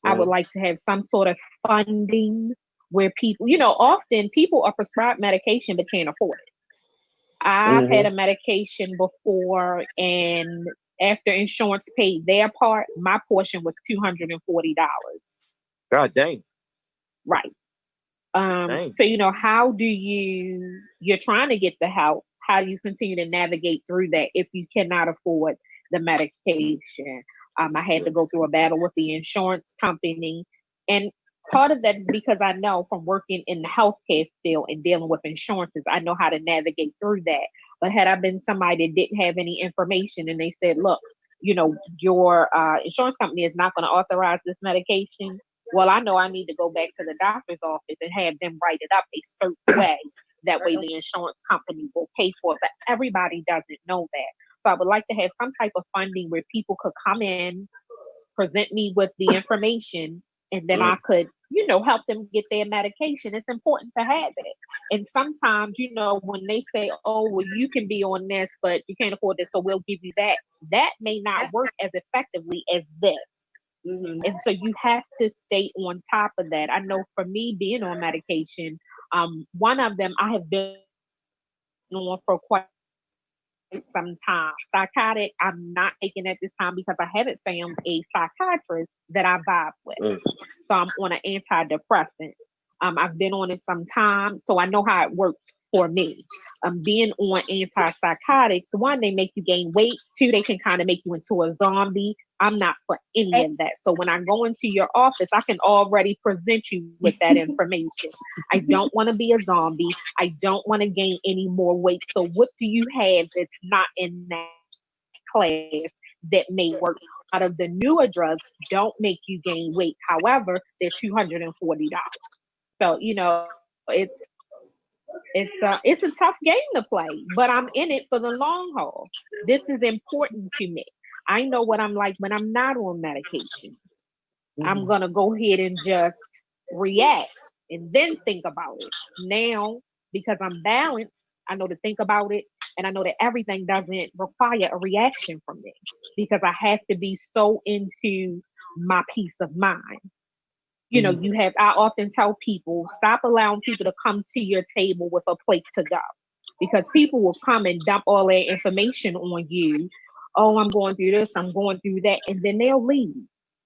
I would like to have some sort of funding where people, often people are prescribed medication but can't afford it. I've had a medication before, and after insurance paid their part, my portion was $240. God dang. Right. So, how do you're trying to get the help? How do you continue to navigate through that if you cannot afford the medication? I had to go through a battle with the insurance company. And part of that is because I know from working in the healthcare field and dealing with insurances, I know how to navigate through that. But had I been somebody that didn't have any information and they said, look, your insurance company is not going to authorize this medication. Well, I know I need to go back to the doctor's office and have them write it up a certain way. That way the insurance company will pay for it. But everybody doesn't know that. So I would like to have some type of funding where people could come in, present me with the information, and then I could, help them get their medication. It's important to have it. And sometimes, when they say, oh, well, you can be on this, but you can't afford this, so we'll give you that. That may not work as effectively as this. And so you have to stay on top of that. I know for me being on medication, one of them I have been on for quite some time. Psychotic, I'm not taking at this time because I haven't found a psychiatrist that I vibe with. So I'm on an antidepressant. I've been on it some time, so I know how it works for me. Being on antipsychotics, one, they make you gain weight. Two, they can kind of make you into a zombie. I'm not for any of that. So when I go into your office, I can already present you with that information. I don't want to be a zombie. I don't want to gain any more weight. So what do you have that's not in that class that may work? Out of the newer drugs, don't make you gain weight. However, they're $240. So, it's a tough game to play, but I'm in it for the long haul. This is important to me. I know what I'm like when I'm not on medication. I'm going to go ahead and just react and then think about it. Now, because I'm balanced, I know to think about it, and I know that everything doesn't require a reaction from me because I have to be so into my peace of mind. I often tell people, stop allowing people to come to your table with a plate to go. because people will come and dump all their information on you. Oh, I'm going through this, I'm going through that, and then they'll leave.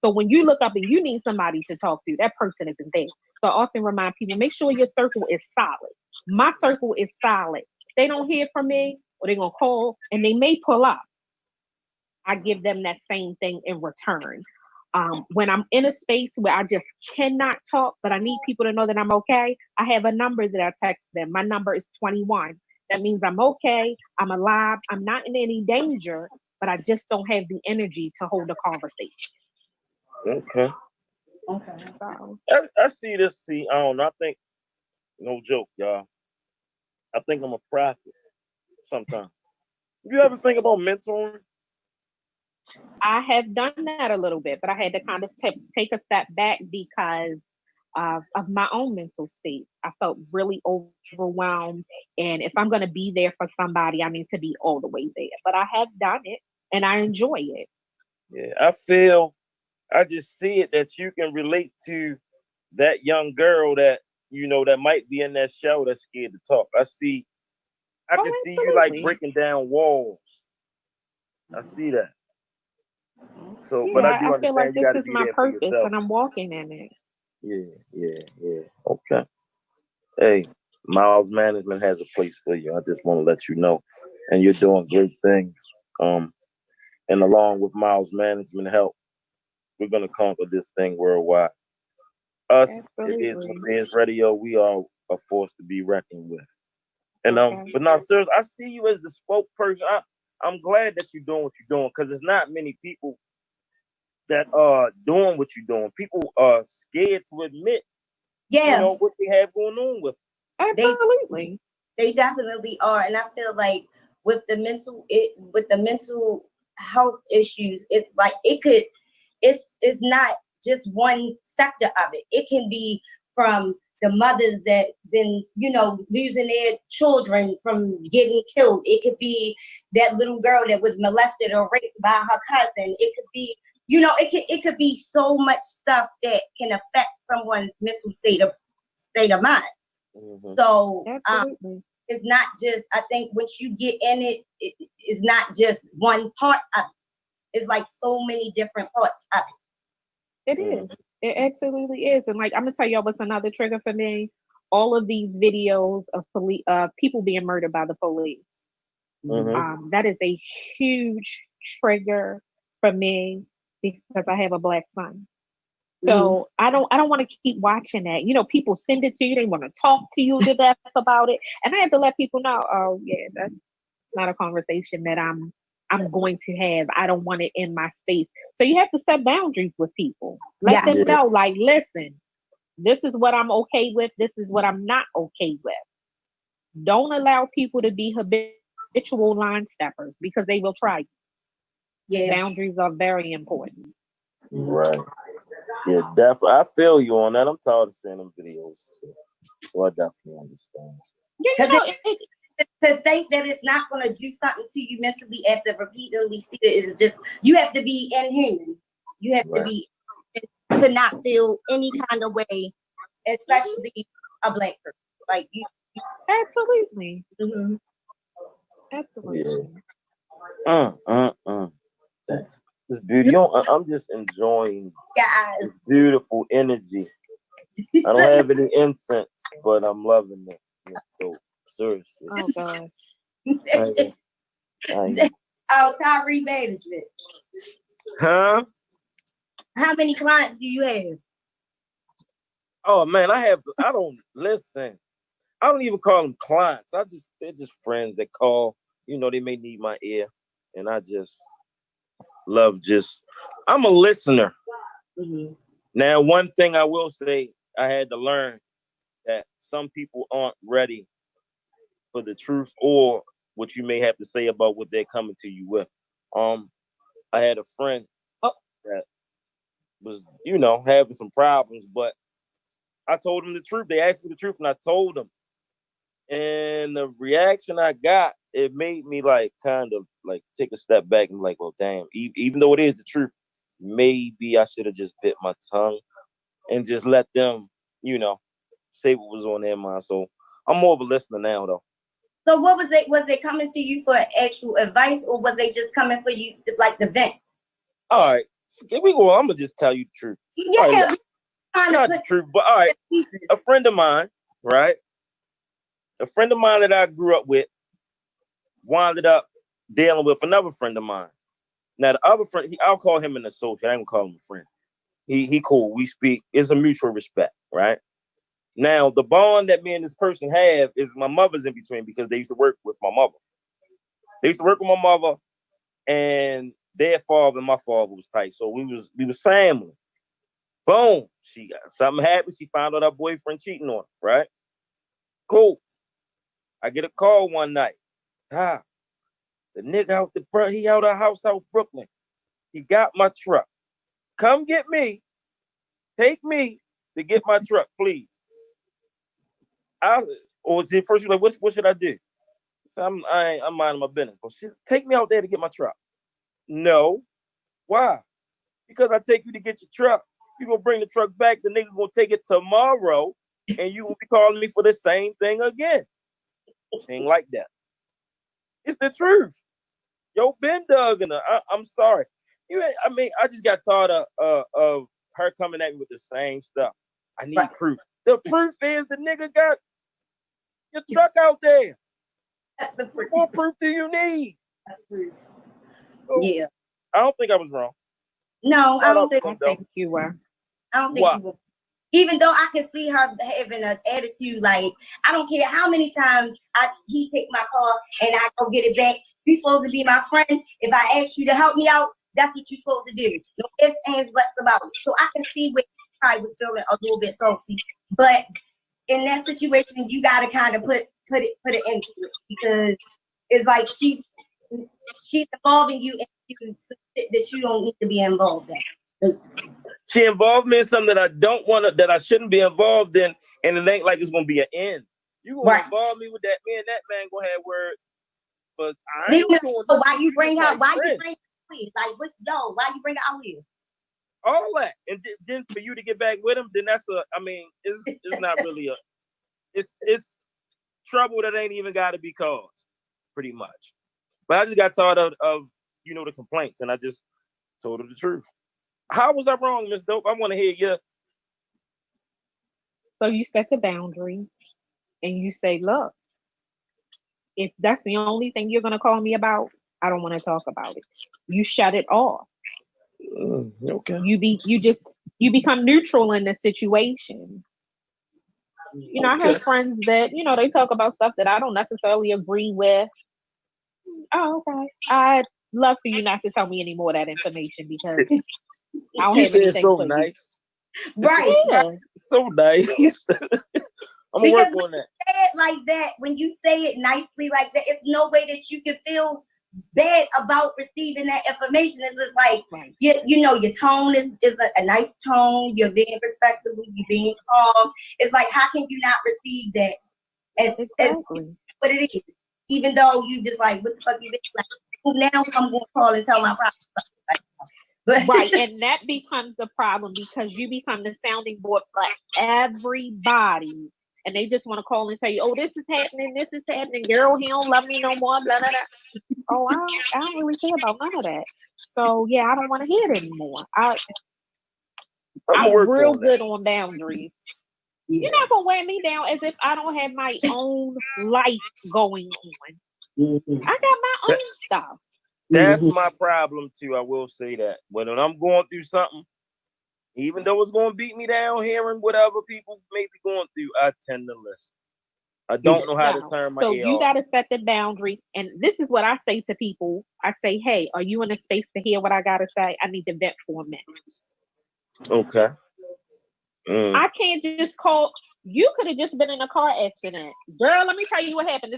So when you look up and you need somebody to talk to, that person isn't there. So I often remind people, make sure your circle is solid. My circle is solid. They don't hear from me, or they're gonna call and they may pull up. I give them that same thing in return. When I'm in a space where I just cannot talk, but I need people to know that I'm okay, I have a number that I text them. My number is 21. That means I'm okay, I'm alive, I'm not in any danger, but I just don't have the energy to hold a conversation. Okay. Okay. So, I see this. See, I don't know. I think, no joke, y'all. I think I'm a prophet sometimes. You ever think about mentoring? I have done that a little bit, but I had to kind of take a step back because of my own mental state. I felt really overwhelmed. And if I'm going to be there for somebody, I need to be all the way there. But I have done it and I enjoy it. Yeah, I just see it that you can relate to that young girl that, that might be in that show that's scared to talk. I can Oh, see you like absolutely. breaking down walls. I see that. So, but I Yeah, do I feel like understand you this got to is be my there for purpose yourself. and I'm walking in it. Yeah. Okay. Hey, Miles Management has a place for you. I just want to let you know, and you're doing great things. And along with Miles Management help, we're gonna conquer this thing worldwide. Us, it is what Absolutely. it is. Radio, we are a force to be reckoned with. And Okay. but no, sir, I see you as the spokesperson. I'm glad that you're doing what you're doing because there's not many people that are doing what you're doing. People are scared to admit, Yeah, what they have going on with they Absolutely. they definitely are, and I feel like with the mental health issues, it's like it's not just one sector of it. It can be from the mothers that been, losing their children from getting killed. It could be that little girl that was molested or raped by her cousin. It could be, it could be so much stuff that can affect someone's mental state of mind. Mm-hmm. So Absolutely. it's not just, I think once you get in it's not just one part of it. It's like so many different parts of It Mm-hmm. is. It absolutely is. And like I'm gonna tell y'all what's another trigger for me. All of these videos of people being murdered by the police. it. That is a huge trigger for me because I have a black son. Mm-hmm. So I don't want to keep watching that. People send it to you, they want to talk to you to death about it. And I have to let people know, oh yeah, that's not a conversation that I'm going to have. I don't want it in my space. So you have to set boundaries with people. Let Yeah. them Yeah. know, like, listen, this is what I'm okay with, this is what I'm not okay with. Don't allow people to be habitual line steppers because they will try. Yeah. Boundaries are very important. Right. Yeah, definitely. I feel you on that. I'm tired of seeing them videos too. So I definitely understand. Yeah, Because to think that it's not going to do something to you mentally after repeatedly see it is just, you have to be inhuman. You have to Right. be to not feel any kind of way, especially a black person. Like you. absolutely. Mhm. Absolutely. Yeah. This beauty. I'm just enjoying Guys. this beautiful energy. I don't have any incense, but I'm loving it. It's dope. Seriously. Oh god. I- Oh, Tyree management. huh? How many clients do you have? Oh man, I don't listen. I don't even call them clients. They're just friends that call. They may need my ear. And I just love I'm a listener. Mm-hmm. Now, one thing I will say, I had to learn that some people aren't ready for the truth or what you may have to say about what they're coming to you with. I had a friend Oh, that was, having some problems, but I told him the truth. They asked me the truth, and I told them. And the reaction I got, it made me like kind of like take a step back and like, well, damn. Even though it is the truth, maybe I should have just bit my tongue and just let them, say what was on their mind. So I'm more of a listener now, though. So what was they? Was they coming to you for actual advice, or was they just coming for you like the vent? All right, here we go. I'm gonna just tell you the truth. Yeah, All right, not the truth, but all right. A friend of mine, right? A friend of mine that I grew up with wound up dealing with another friend of mine. Now the other friend, I'll call him an associate. I ain't gonna call him a friend. He cool. We speak. It's a mutual respect, right? Now the bond that me and this person have is my mother's in between because they used to work with my mother. They used to work with my mother, and their father and my father was tight. So we was family. Boom. She got something happened. She found out her boyfriend cheating on her, right? Cool. I get a call one night. Ah, the nigga out he out our house out Brooklyn. He got my truck. Come get me. Take me to get my truck, please. First you're like, what should I do? So I'm minding my business. But she take me out there to get my truck. No. Why? Because I take you to get your truck. You gonna bring the truck back, the nigga gonna take it tomorrow, and you will be calling me for the same thing again. She ain't like that. It's the truth. Yo, Ben Doug and I'm sorry. I just got tired of her coming at me with the same stuff. I need proof. The proof is the nigga got your truck out there. That's the proof. What proof do you need? That's the proof. So, Yeah. I don't think I was wrong. No, I don't think you were. I don't think you were. Even though I could see her having an attitude, like I don't care how many times he take my car and I go get it back. You supposed to be my friend. If I ask you to help me out, that's what you're supposed to do. No ifs, ands, buts about it. So I can see where I was feeling a little bit salty. But in that situation, you gotta kind of put it into it because it's like she's involving you in that you don't need to be involved in. She involved me in something that I don't want to, that I shouldn't be involved in, and it ain't like it's gonna be an end. You gonna involve me with that? Me and that man gonna have words, but I ain't doing so why you bring her? Why you bring her here? Like what? Yo, why you bring her out here? All that, and then for you to get back with him, then that's it's not really it's trouble that ain't even got to be caused, pretty much. But I just got tired of the complaints, and I just told her the truth. How was I wrong, Miss Dope? I want to hear you. So you set the boundary and you say, look, if that's the only thing you're going to call me about, I don't want to talk about it. You shut it off. Okay. You become neutral in the situation. I have friends that, they talk about stuff that I don't necessarily agree with. Oh, okay. I'd love for you not to tell me any more of that information because I don't have anything so for nice. You. Right. Yeah. So nice. I'm gonna work on that. Say it like that, when you say it nicely like that, it's no way that you can feel bad about receiving that information. It's just like your tone is a nice tone. You're being respectful. You're being calm. It's like, how can you not receive that as what it is? Even though you just like, what the fuck you been like? Well, now I'm gonna call and tell my problem. Right, and that becomes the problem because you become the sounding board for everybody, and they just want to call and tell you, "Oh, this is happening, girl. He don't love me no more." Blah blah blah. Oh, I don't really care about none of that. So yeah, I don't want to hear it anymore. I'm real good on boundaries. Yeah. You're not gonna wear me down as if I don't have my own life going on. Mm-hmm. I got my own stuff. That's my problem too. I will say that when I'm going through something, even though it's going to beat me down, hearing whatever people may be going through, I tend to listen. I don't know how to turn my ear off. So you got to set the boundary. And this is what I say to people. I say, hey, are you in a space to hear what I got to say? I need to vent for a minute. Okay. I can't just call. You could have just been in a car accident. Girl, let me tell you what happened.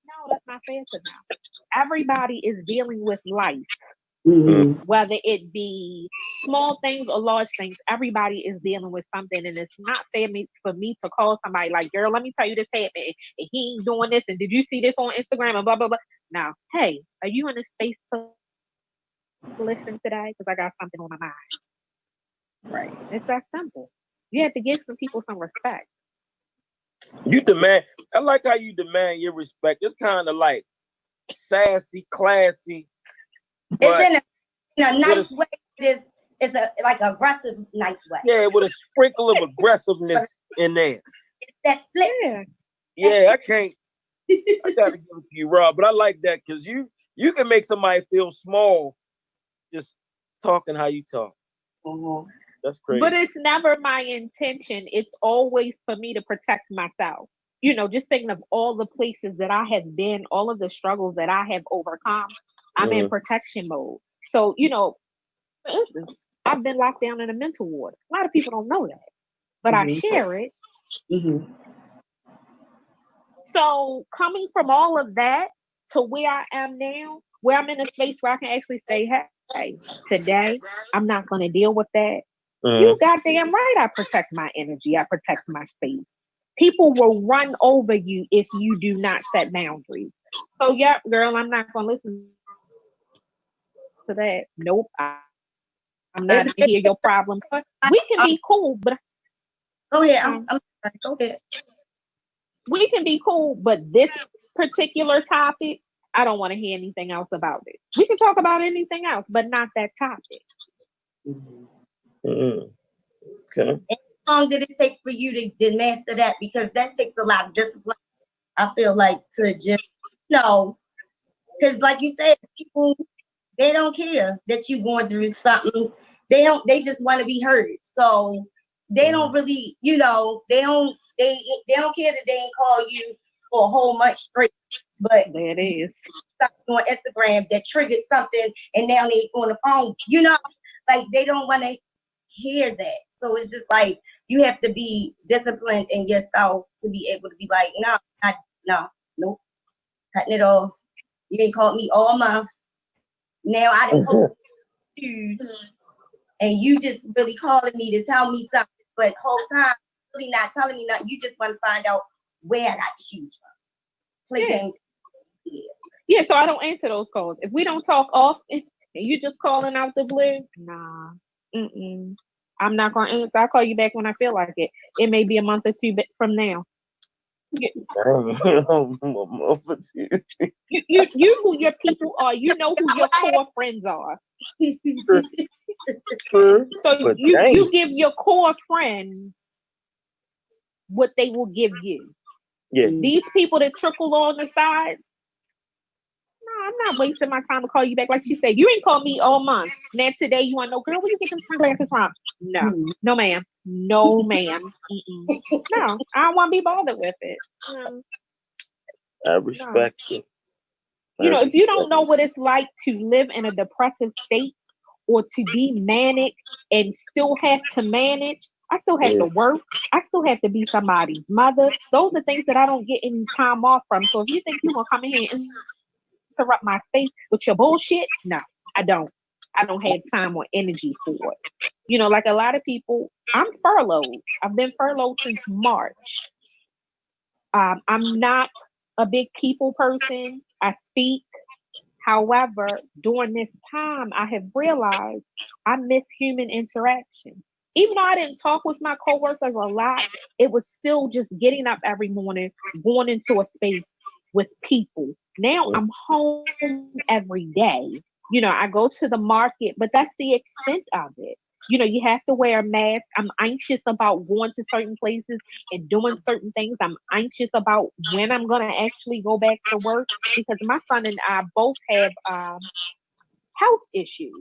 No, that's not fair to them. Everybody is dealing with life. Mm-hmm. Whether it be small things or large things, everybody is dealing with something, and it's not fair for me to call somebody like, girl, let me tell you this happened, and he ain't doing this, and did you see this on Instagram, and blah blah blah. Now, hey, are you in a space to listen today? Because I got something on my mind. Right. It's that simple. You have to give some people some respect. You demand. I like how you demand your respect. It's kind of like sassy, classy. It's in a nice way. It's like aggressive, nice way. Yeah, with a sprinkle of aggressiveness in there. It's that flip. Yeah, I can't. I gotta give it to you, Rob. But I like that because you can make somebody feel small just talking how you talk. Mm-hmm. That's crazy. But it's never my intention. It's always for me to protect myself. Just thinking of all the places that I have been, all of the struggles that I have overcome, I'm in protection mode. So, for instance, I've been locked down in a mental ward. A lot of people don't know that, but I share it. Mm-hmm. So coming from all of that to where I am now, where I'm in a space where I can actually say, hey, today I'm not going to deal with that. You goddamn right, I protect my energy. I protect my space. People will run over you if you do not set boundaries. So, yeah, girl, I'm not going to listen to that. Nope, I'm not to hear your problems. But we can be cool, but go ahead. I'm sorry. Go ahead. We can be cool, but this particular topic, I don't want to hear anything else about it. We can talk about anything else, but not that topic. Okay. How long did it take for you to master that? Because that takes a lot of discipline. I feel like to just because like you said, people they don't care that you're going through something. They just want to be heard. So they don't really, they don't care that they ain't call you for a whole month straight. But there it is. Something on Instagram that triggered something and now they on the phone, like they don't want to hear that. So it's just like you have to be disciplined in yourself to be able to be like, nope, cutting it off. You ain't called me all month. Now I didn't post shoes, and you just really calling me to tell me something, but whole time really not telling me nothing. You just want to find out where I got the shoes from. Play games. Yeah, so I don't answer those calls. If we don't talk often and you just calling out the blue, nah, I'm not gonna answer. I'll call you back when I feel like it. It may be a month or two from now. You who your people are. You know who your core friends are. So you give your core friends what they will give you. Yeah. These people that trickle on the sides, no, I'm not wasting my time to call you back. Like she said, you ain't called me all month. Now today you want to know, girl, where you get them sunglasses from? No, ma'am. No, ma'am. No, I don't want to be bothered with it. I respect it. If you don't know what it's like to live in a depressive state or to be manic and still have to manage, I still have to work. I still have to be somebody's mother. Those are things that I don't get any time off from. So if you think you're going to come in here and interrupt my space with your bullshit, no, I don't. I don't have time or energy for it. Like a lot of people, I'm furloughed. I've been furloughed since March. I'm not a big people person. I speak. However, during this time, I have realized I miss human interaction. Even though I didn't talk with my coworkers a lot, it was still just getting up every morning, going into a space with people. Now I'm home every day. I go to the market, but that's the extent of it. You have to wear a mask. I'm anxious about going to certain places and doing certain things. I'm anxious about when I'm going to actually go back to work because my son and I both have health issues.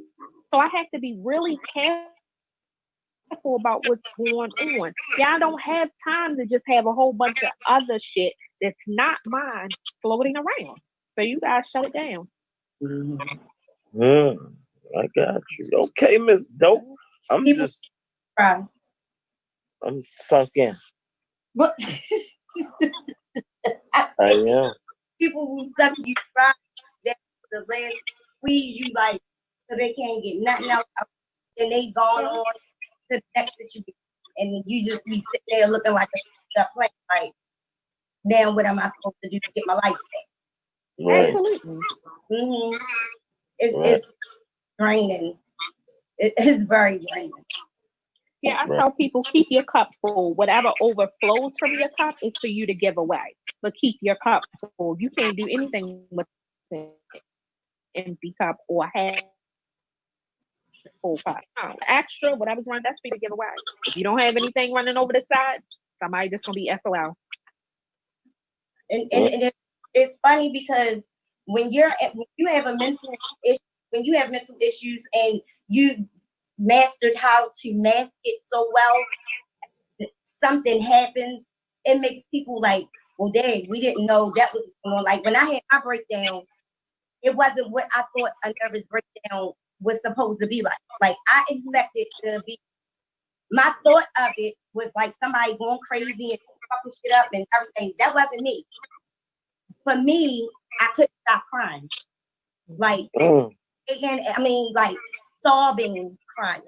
So I have to be really careful about what's going on. Yeah, I don't have time to just have a whole bunch of other shit that's not mine floating around. So you guys shut it down. I got you. Okay, Miss Dope. I'm sunk in. But I am. People who suck you dry, that the legs squeeze you like so they can't get nothing else out, and they gone on to the next situation, and you just be sitting there looking like a plane. Like, now what am I supposed to do to get my life back? Right. Absolutely. It's draining. It's very draining. Yeah, I tell people keep your cup full. Whatever overflows from your cup is for you to give away. But keep your cup full. You can't do anything with an empty cup or half full cup. No, extra, whatever's running, that's for you to give away. If you don't have anything running over the side, somebody just gonna be SOL. And it's funny because when you have a mental issue, when you have mental issues and you mastered how to mask it so well, something happens, it makes people like, well, dang, we didn't know that was going on. Like when I had my breakdown, it wasn't what I thought a nervous breakdown was supposed to be like. Like I expected to be, my thought of it was like somebody going crazy and fucking shit up and everything. That wasn't me. For me, I couldn't stop crying. Like, again, I mean, like sobbing, crying.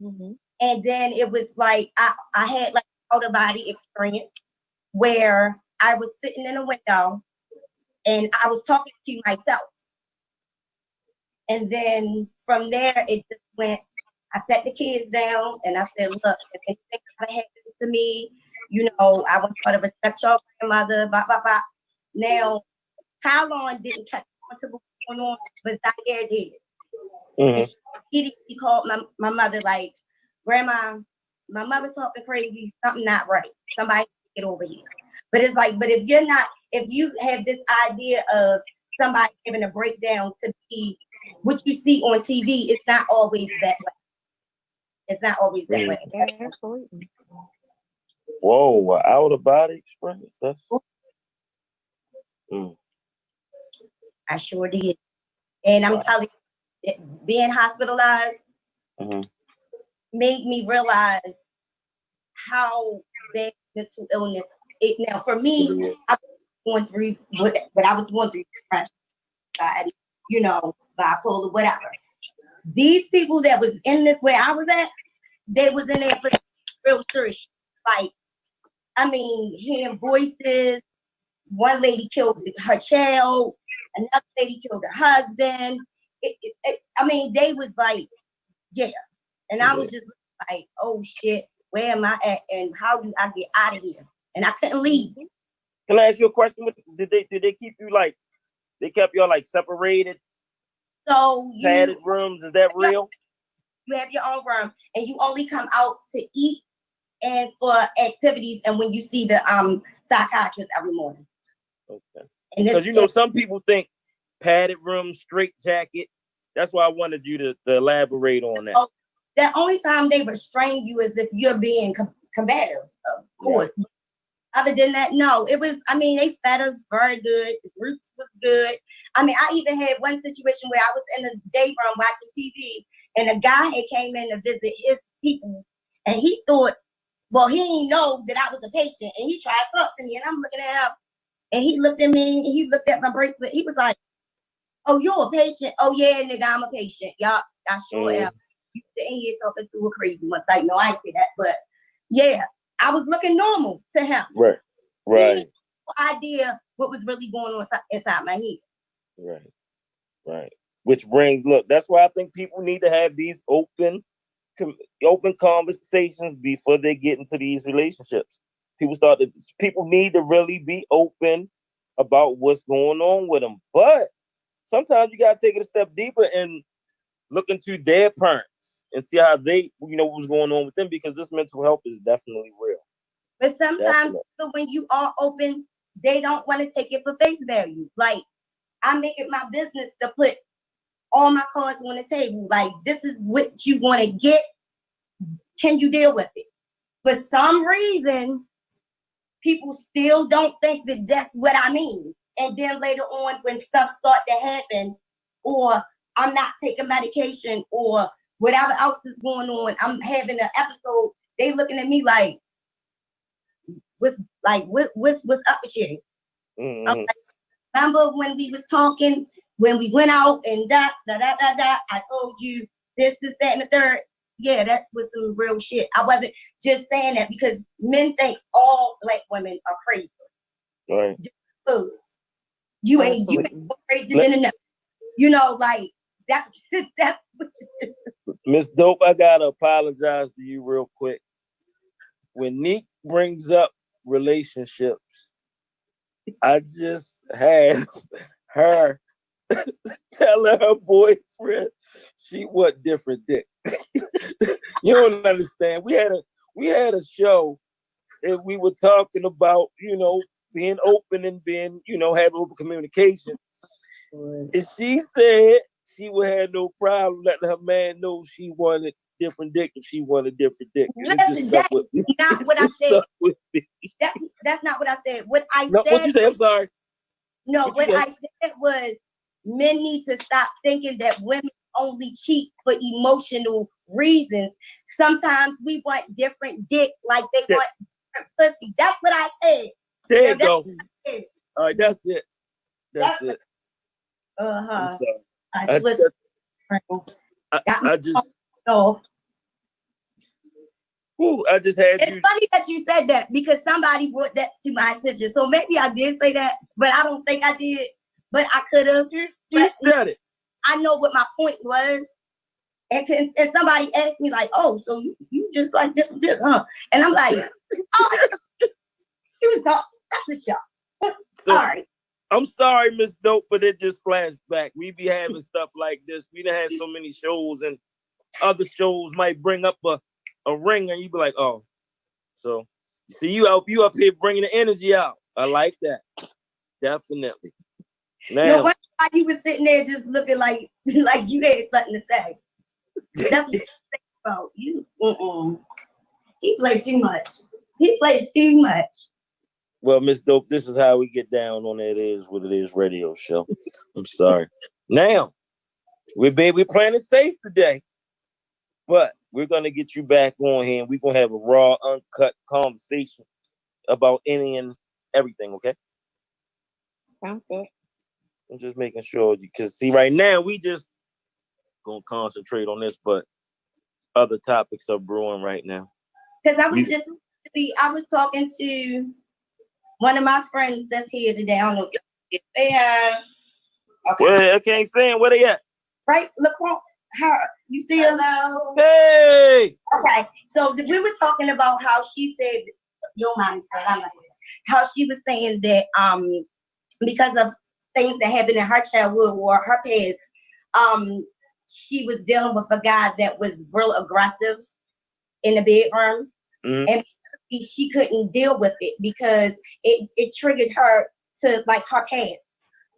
Mm-hmm. And then it was like I had like out of body experience where I was sitting in a window and I was talking to myself. And then from there, it just went, I set the kids down and I said, look, if anything ever happens to me, you know, I want you to respect your grandmother, blah, blah, blah. Now, Tylon didn't catch on to what's going on, but Zaire did. And he called my mother like, Grandma, my mother's talking crazy, something not right. Somebody get over here. But it's like, but if you have this idea of somebody having a breakdown to be what you see on TV, it's not always that way. It's not always that way. Absolutely. Whoa, out of body experience. That's I sure did. And I'm telling you, being hospitalized made me realize how bad mental illness is. Now, for me, I was going through what I was going through, depression, anxiety, you know, bipolar, whatever. These people that was in this where I was at, they was in there for real serious shit. Like, I mean, hearing voices. One lady killed her child. Another lady killed her husband. I mean, they was like, yeah. And I was just like, oh shit, where am I at? And how do I get out of here? And I couldn't leave. Can I ask you a question? Did they keep you like, they kept y'all like separated? So padded rooms, is that real? You have your own room and you only come out to eat and for activities and when you see the psychiatrist every morning. Okay. Because you know, some people think padded room, straight jacket. That's why I wanted you to elaborate on that. Oh, the only time they restrain you is if you're being combative, of course. Yeah. Other than that, no. It was, I mean, they fed us very good. The groups was good. I mean, I even had one situation where I was in the day room watching TV and a guy had came in to visit his people and he thought, well, he didn't know that I was a patient and he tried to talk to me and I'm looking at him and he looked at me and he looked at my bracelet. He was like, oh, you're a patient? Oh, yeah, nigga, I'm a patient. Y'all, I sure am. You sitting here talking to a crazy one. Like, no, I ain't say that. But yeah, I was looking normal to him. Right. He had no idea what was really going on inside my head. Right. Which brings, look, that's why I think people need to have these open conversations before they get into these relationships. People need to really be open about what's going on with them. But sometimes you gotta take it a step deeper and look into their parents and see how they, you know, what's going on with them, because this mental health is definitely real. But sometimes when you are open, they don't want to take it for face value. Like, I make it my business to put all my cards on the table. Like, this is what you want to get. Can you deal with it? For some reason, people still don't think that that's what I mean. And then later on, when stuff start to happen, or I'm not taking medication, or whatever else is going on, I'm having an episode, they looking at me like, what's up with you? Mm-hmm. I'm like, remember when we was talking, when we went out and I told you this, that, and the third. Yeah, that was some real shit. I wasn't just saying that because men think all Black women are crazy. Right. Just because you ain't more crazy than enough. You know, like that's Miss Dope, I gotta apologize to you real quick. When Neek brings up relationships, I just had her telling her boyfriend she want different dick. You don't understand. We had a show and we were talking about, being open and being, having open communication. And she said she would have no problem letting her man know she wanted different dick if she wanted different dick. Listen, that's not what I said. That's not what I said. What I no, said. What you say? I'm sorry. No, what I said was men need to stop thinking that women only cheat for emotional reasons. Sometimes we want different dick, like they want different pussy. That's what I said. There you go. All right, that's it. That's it. Uh-huh. I just I just had it's funny that you said that because somebody brought that to my attention. So maybe I did say that, but I don't think I did. But I could have. You said it. I know what my point was. And somebody asked me like, "Oh, so you just like this, huh?" And I'm like, "Oh, he was talking. That's the show." Sorry. I'm sorry, Miss Dope, but it just flashed back. We be having stuff like this. We done had so many shows, and other shows might bring up a ring, and you be like, "Oh." So, see, you up here bringing the energy out. I like that. Definitely. Now, why you was sitting there just looking like you had something to say. That's what you think about you. He played too much. He played too much. Well, Miss Dope, this is how we get down on It Is What It Is radio show. I'm sorry. Now, we're playing it safe today, but we're gonna get you back on here, and we're gonna have a raw, uncut conversation about any and everything. Okay? Sounds good. I'm just making sure, because see, right now we just gonna concentrate on this, but other topics are brewing right now. Because I was talking to one of my friends that's here today. I don't know if they have. Okay. Well, I can't say where they at. Right, look on her. You see her? Hello. Hey. Okay, so we were talking about how she said, your mindset. I like this. How she was saying that because of things that happened in her childhood or her past, she was dealing with a guy that was real aggressive in the bedroom, and she couldn't deal with it because it triggered her to like her past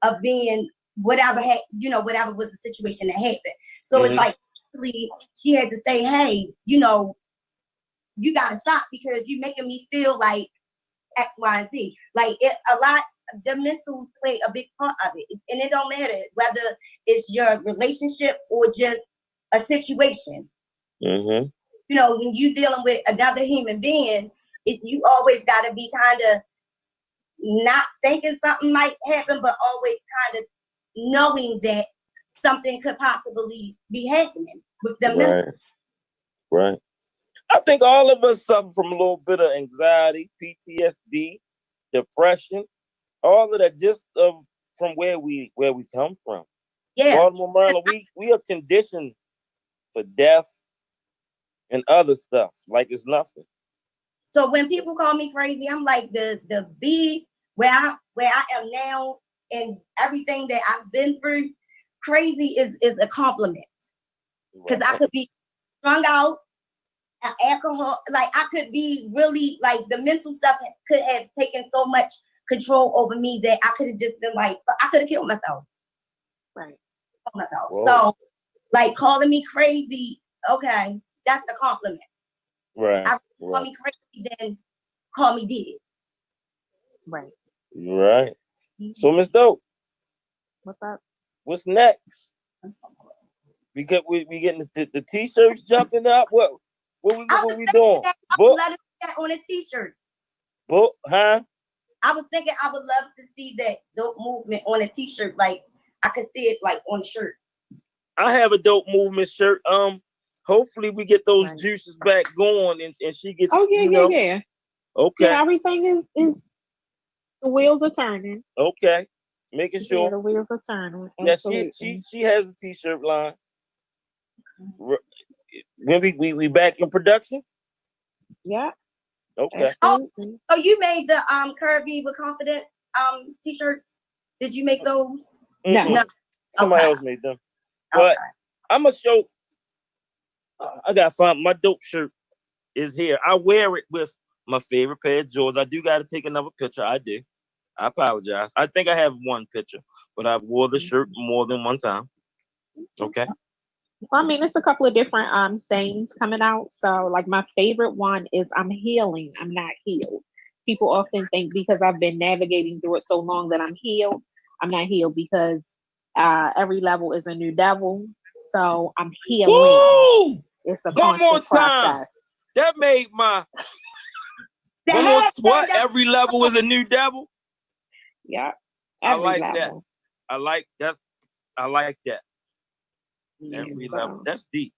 of being whatever was the situation that happened. So it's like she had to say, hey, you gotta stop because you're making me feel like X, Y, and Z. Like the mental play a big part of it. And it don't matter whether it's your relationship or just a situation. Mm-hmm. When you dealing with another human being, you always gotta be kind of not thinking something might happen, but always kind of knowing that something could possibly be happening with the mental. Right. I think all of us suffer from a little bit of anxiety, PTSD, depression, all of that just from where we come from. Yeah. Baltimore, Maryland, we are conditioned for death and other stuff like it's nothing. So when people call me crazy, I'm like the be where I am now and everything that I've been through. Crazy is a compliment because I could be strung out, alcohol. Like I could be really like the mental stuff could have taken so much control over me that I could have just been like I could have killed myself. Right. Myself. Whoa. So like calling me crazy, okay, that's the compliment. Right. Call me crazy, then call me dead. Right. Right. So Miss Dope, what's up? What's next? We getting the t-shirts jumping up. What we doing? Let us get on a t-shirt. Book, huh? I was thinking I would love to see that dope movement on a t-shirt. Like I could see it like on a shirt. I have a dope movement shirt. Hopefully we get those juices back going and she gets. Oh yeah, yeah. Okay. Yeah, everything is the wheels are turning. Okay. Making sure. Yeah, the wheels are turning. Yeah, she has a t-shirt line. When we back in production? Yeah. Okay. Absolutely. Oh, you made the Curvy with Confident t-shirts. Did you make those? No. No. Somebody Okay. else made them. But Okay. I'm gonna show. I gotta find my dope shirt is here. I wear it with my favorite pair of Jordans. I do gotta take another picture. I do. I apologize. I think I have one picture, but I've wore the shirt more than one time. Okay. Well, I mean, it's a couple of different sayings coming out. So, like, my favorite one is "I'm healing. I'm not healed." People often think because I've been navigating through it so long that I'm healed. I'm not healed because every level is a new devil. So I'm healing. Woo! It's a One more constant time. process. That made my what? Every level is a new devil. Yeah. I Every like level. that. I like that. Yeah, Every so, level. That's deep.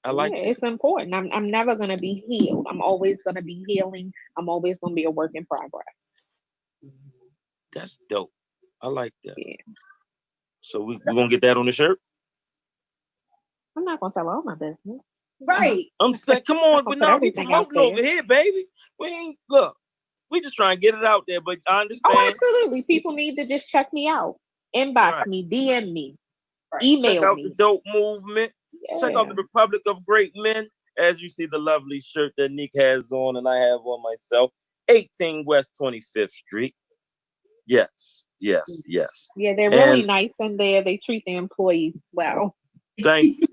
I like that. it's important. I'm never gonna be healed. I'm always gonna be healing. I'm always gonna be a work in progress. That's dope. I like that. Yeah. So we gonna get that on the shirt? I'm not gonna tell all my business. Right. I'm saying, come on, Put but now we everything out promoting there. over here, baby. We ain't look. We just trying to get it out there, but I Oh, understand. absolutely. People need to just check me out. Inbox Right. me, DM me, Right. Check email out me. the dope movement. Check out Yeah. the Republic of Great Men. As you see the lovely shirt that Nick has on and I have on myself. 18 West 25th Street. Yes. Yeah, they're really And nice in there. They treat their employees well. thank you.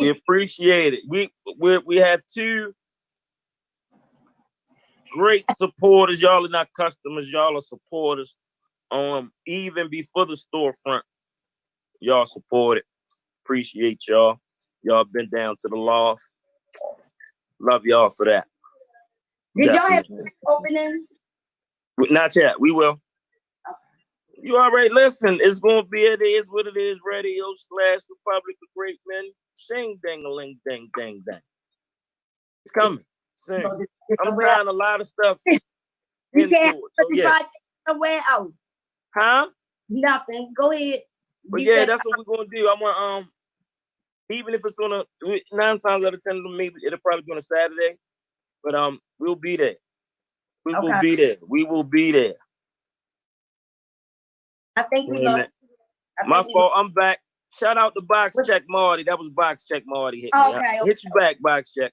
We appreciate it. We have two great supporters. Y'all are not customers. Y'all are supporters. Even before the storefront, y'all support it. Appreciate y'all. Y'all been down to the loft. Love y'all for that. Did y'all have Definitely. opening? Not yet. We will. You already listen. It's gonna be It Is What It Is Radio / Republic of Great Men. Shing dang a ling dang dang dang. It's coming soon. I'm trying a lot of stuff You into can't it. So yeah. try somewhere else. Huh? Nothing. Go ahead. But You yeah, said- that's what we're gonna do. I want even if it's on a 9 times out of 10, maybe it'll probably be on a Saturday. But we'll be there. We will Okay. be there. We will be there. I think we go. My fault. I'm back. Shout out to Box Check Marty. That was Box Check Marty. Hit me. Okay. Hit you back, Box Check.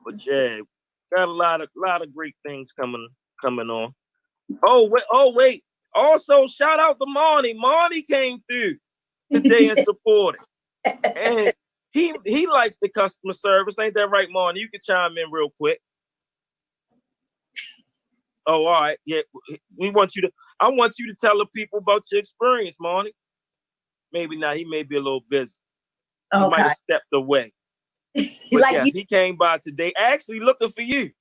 But yeah, got a lot of great things coming on. Oh wait. Also, shout out to Marty. Marty came through today and supported. And he likes the customer service. Ain't that right, Marty? You can chime in real quick. Oh, all right. Yeah, I want you to tell the people about your experience, Marty. Maybe not. He may be a little busy. He might have stepped away. But Like yeah, he came by today, actually looking for you.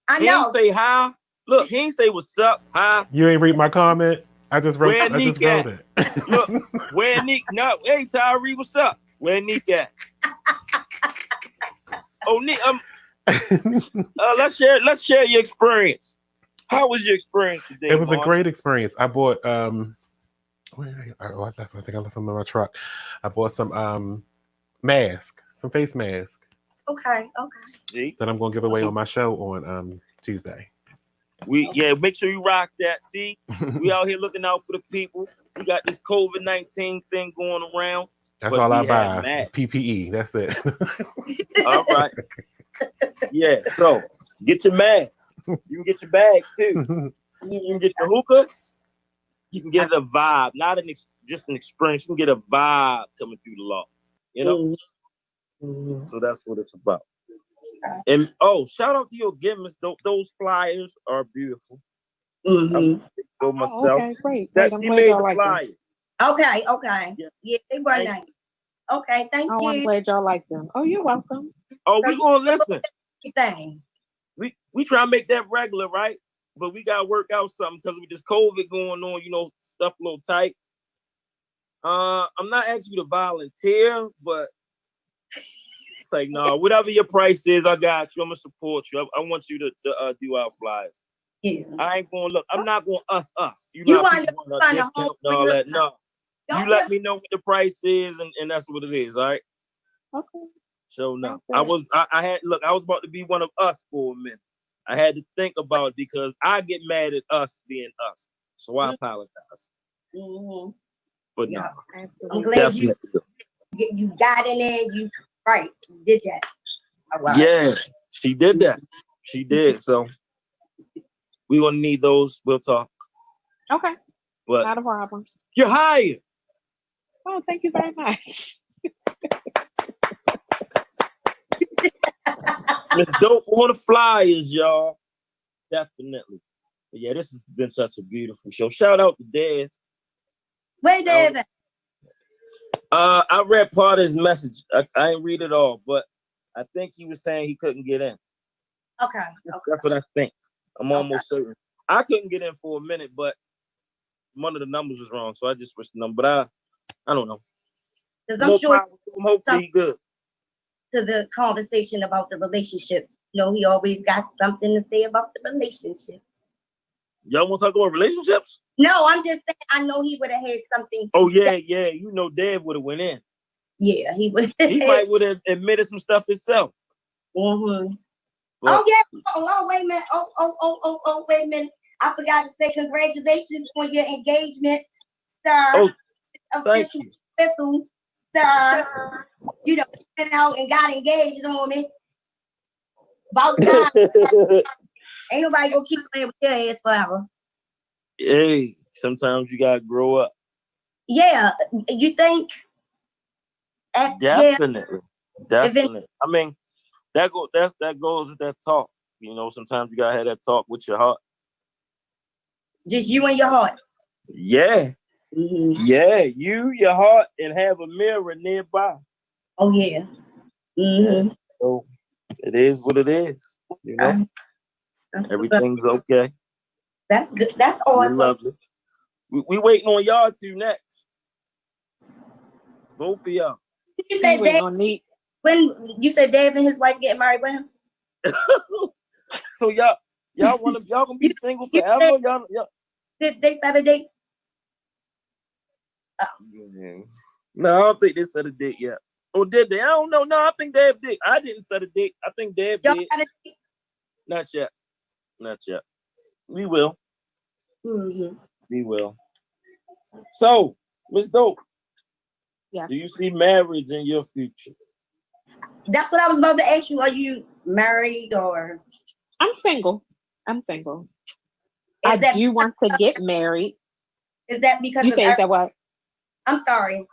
I He know. ain't say hi. Look, he ain't say what's up. Hi. You ain't read my comment. I just wrote Where Nick at? it. Look, where Nick? No, hey Tyree, what's up? Where Nick at? Oh, Nick. Let's share your experience. How was your experience today? It was Marty? a great experience. I bought I think I left them in my truck. I bought some some face mask. Okay. See? That I'm gonna give away on my show on Tuesday. Make sure you rock that. See, we out here looking out for the people. We got this COVID-19 thing going around. That's all I buy. PPE. That's it. All right. Yeah. So get your mask. You can get your bags too. You can get your hookah. You can get a vibe, not just an experience. You can get a vibe coming through the law. You know. Mm-hmm. So that's what it's about. And shout out to your gimmicks. Those flyers are beautiful. Mm-hmm. For myself. Okay, great. She made the flyer. Okay. Yeah, they were nice. Okay, thank you. I'm glad y'all like them. Oh, you're welcome. Oh, we gonna listen. Thing. We try to make that regular, right? But we gotta work out something because with this COVID going on, stuff a little tight. I'm not asking you to volunteer, but it's like, no, whatever your price is, I got you. I'm gonna support you. I want you to do our flyers. Yeah. I ain't gonna look. I'm not gonna us. You want to find a home and all that. No. You let me know what the price is, and that's what it is. All right. Okay. So no, Okay. I was about to be one of us for a minute. I had to think about it because I get mad at us being us. So I apologize. Mm-hmm. But Yeah. no, I'm glad you got in there. You did that. All right. Yeah, she did that. She did. So we gonna need those. We'll talk. Okay. But not a problem. You're hired. Oh, thank you very much. Miss Dope on the flyers, y'all. Definitely. But yeah, this has been such a beautiful show. Shout out to Dad. Where David? I read part of his message. I didn't read it all, but I think he was saying he couldn't get in. Okay. That's what I think. I'm almost certain. I couldn't get in for a minute, but one of the numbers was wrong, so I just switched the number. But I don't know. I'm sure hopefully he good. To the conversation about the relationships. He always got something to say about the relationships. Y'all want to talk about relationships? No, I'm just saying I know he would have had something to say. Yeah. Dad would have went in. Yeah, he would. He might would have admitted some stuff himself. Mm-hmm. But, wait a minute. Wait a minute. I forgot to say congratulations on your engagement, sir. Thank you. Official, sir. Went out and got engaged on me. About time. Ain't nobody gonna keep playing with your ass forever. Hey, sometimes you gotta grow up. Yeah, you think? Definitely. I mean, that goes with that talk. Sometimes you gotta have that talk with your heart. Just you and your heart. Yeah. Mm-hmm. Yeah, your heart, and have a mirror nearby. Oh yeah. Mm-hmm. Yeah. So it is what it is. Everything's okay. That's good. That's awesome. Lovely. We waiting on y'all two next. Both of y'all. You said Dave, when you said Dave and his wife getting married with him? So y'all gonna be single forever? Y'all did they set a date? No, I don't think they set a date yet. Or did they? I don't know. No, I think Dave did. I didn't set a date. I think Dave did. Not yet. We will. Mm-hmm. We will. So, Miss Dope. Yeah. Do you see marriage in your future? That's what I was about to ask you. Are you married or? I'm single. I do want to get married. Is that because you say is that what? I'm sorry.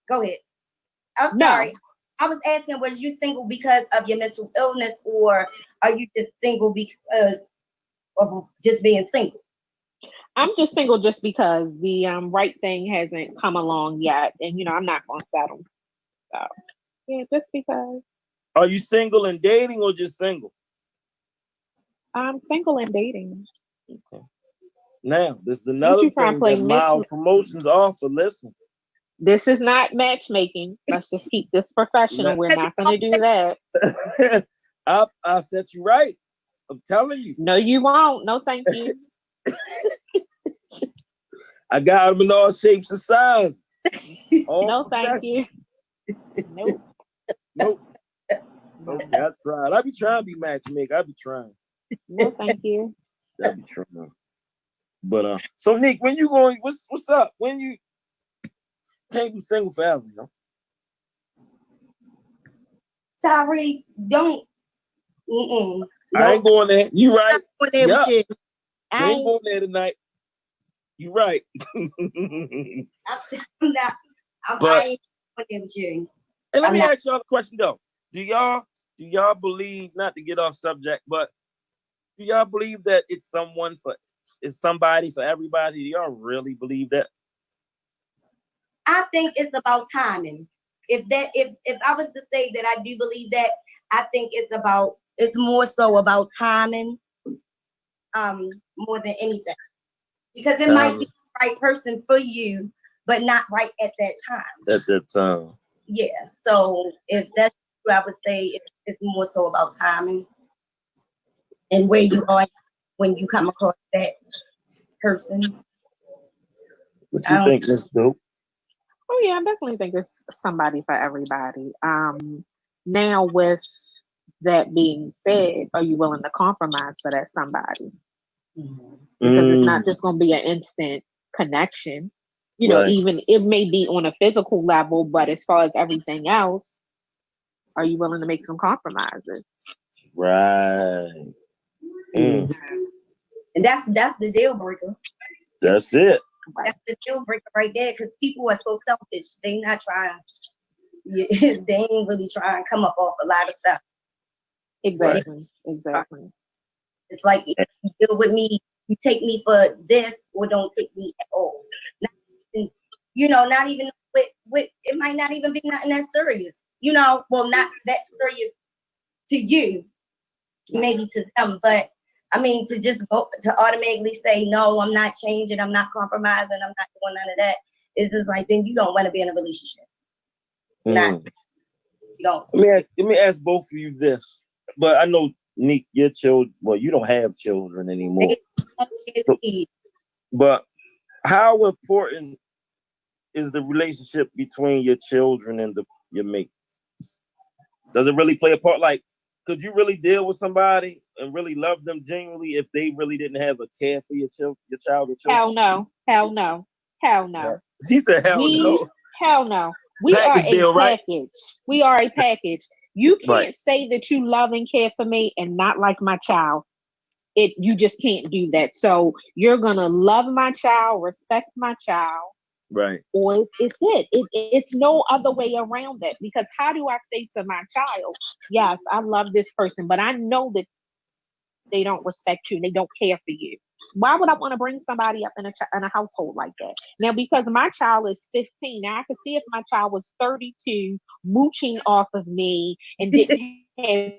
Go ahead. I'm sorry. I was asking, was you single because of your mental illness, or are you just single because of just being single? I'm just single just because the right thing hasn't come along yet, and I'm not gonna settle. So yeah, just because. Are you single and dating, or just single? I'm single and dating. Okay. Now, this is another thing that Miles Promotions offer. Listen. This is not matchmaking. Let's just keep this professional. We're not going to do that. I'll set you right. I'm telling you. No, you won't. No, thank you. I got them in all shapes and sizes. No, thank you. Nope. Okay, I tried. I be trying to be matchmaker. I be trying. No, thank you. I be trying. But so Nick, when you going? What's up? When you can't be single forever, Tyree, don't. I ain't going there. You right. I ain't going there tonight. You right. I'm not. I ain't going there with you. And let me ask y'all a question though. Do y'all believe, not to get off subject, but do y'all believe that it's somebody for everybody? Do y'all really believe that? I think it's about timing. If I was to say that I do believe that, I think it's more so about timing, more than anything. Because it might be the right person for you, but not right at that time. At that time. Yeah. So if that's true, I would say it's more so about timing and where you are when you come across that person. What you think, Miss Dope? Oh yeah, I definitely think it's somebody for everybody. Now with that being said, are you willing to compromise for that somebody? Because it's not just going to be an instant connection. You know, Right. even it may be on a physical level, but as far as everything else, are you willing to make some compromises? Right. And that's the deal breaker. That's it. That's the deal breaker right there, because people are so selfish. They not trying. They ain't really trying to come up off a lot of stuff. Exactly. Exactly. It's like, if you deal with me, you take me for this or don't take me at all. Not even with it might not even be nothing that serious. Well, not that serious to you, maybe to them, but I mean, to just go to automatically say, no, I'm not changing, I'm not compromising, I'm not doing none of that. It's just like, then you don't want to be in a relationship. Not, you don't. Let me ask both of you this, but I know, Nick, your children, well, you don't have children anymore. But how important is the relationship between your children and your mate? Does it really play a part? Like, could you really deal with somebody and really love them genuinely if they really didn't have a care for your child or children? Hell no. Hell no. Hell no. Yeah. She said, hell no. Hell no. We Package are deal, a right? package. We are a package. You can't Right. say that you love and care for me and not like my child. You just can't do that. So you're gonna love my child, respect my child, Right. or it's no other way around that. Because how do I say to my child, yes, I love this person, but I know that they don't respect you and they don't care for you? Why would I want to bring somebody up in a household like that? Now, because my child is 15, now I could see if my child was 32, mooching off of me and didn't have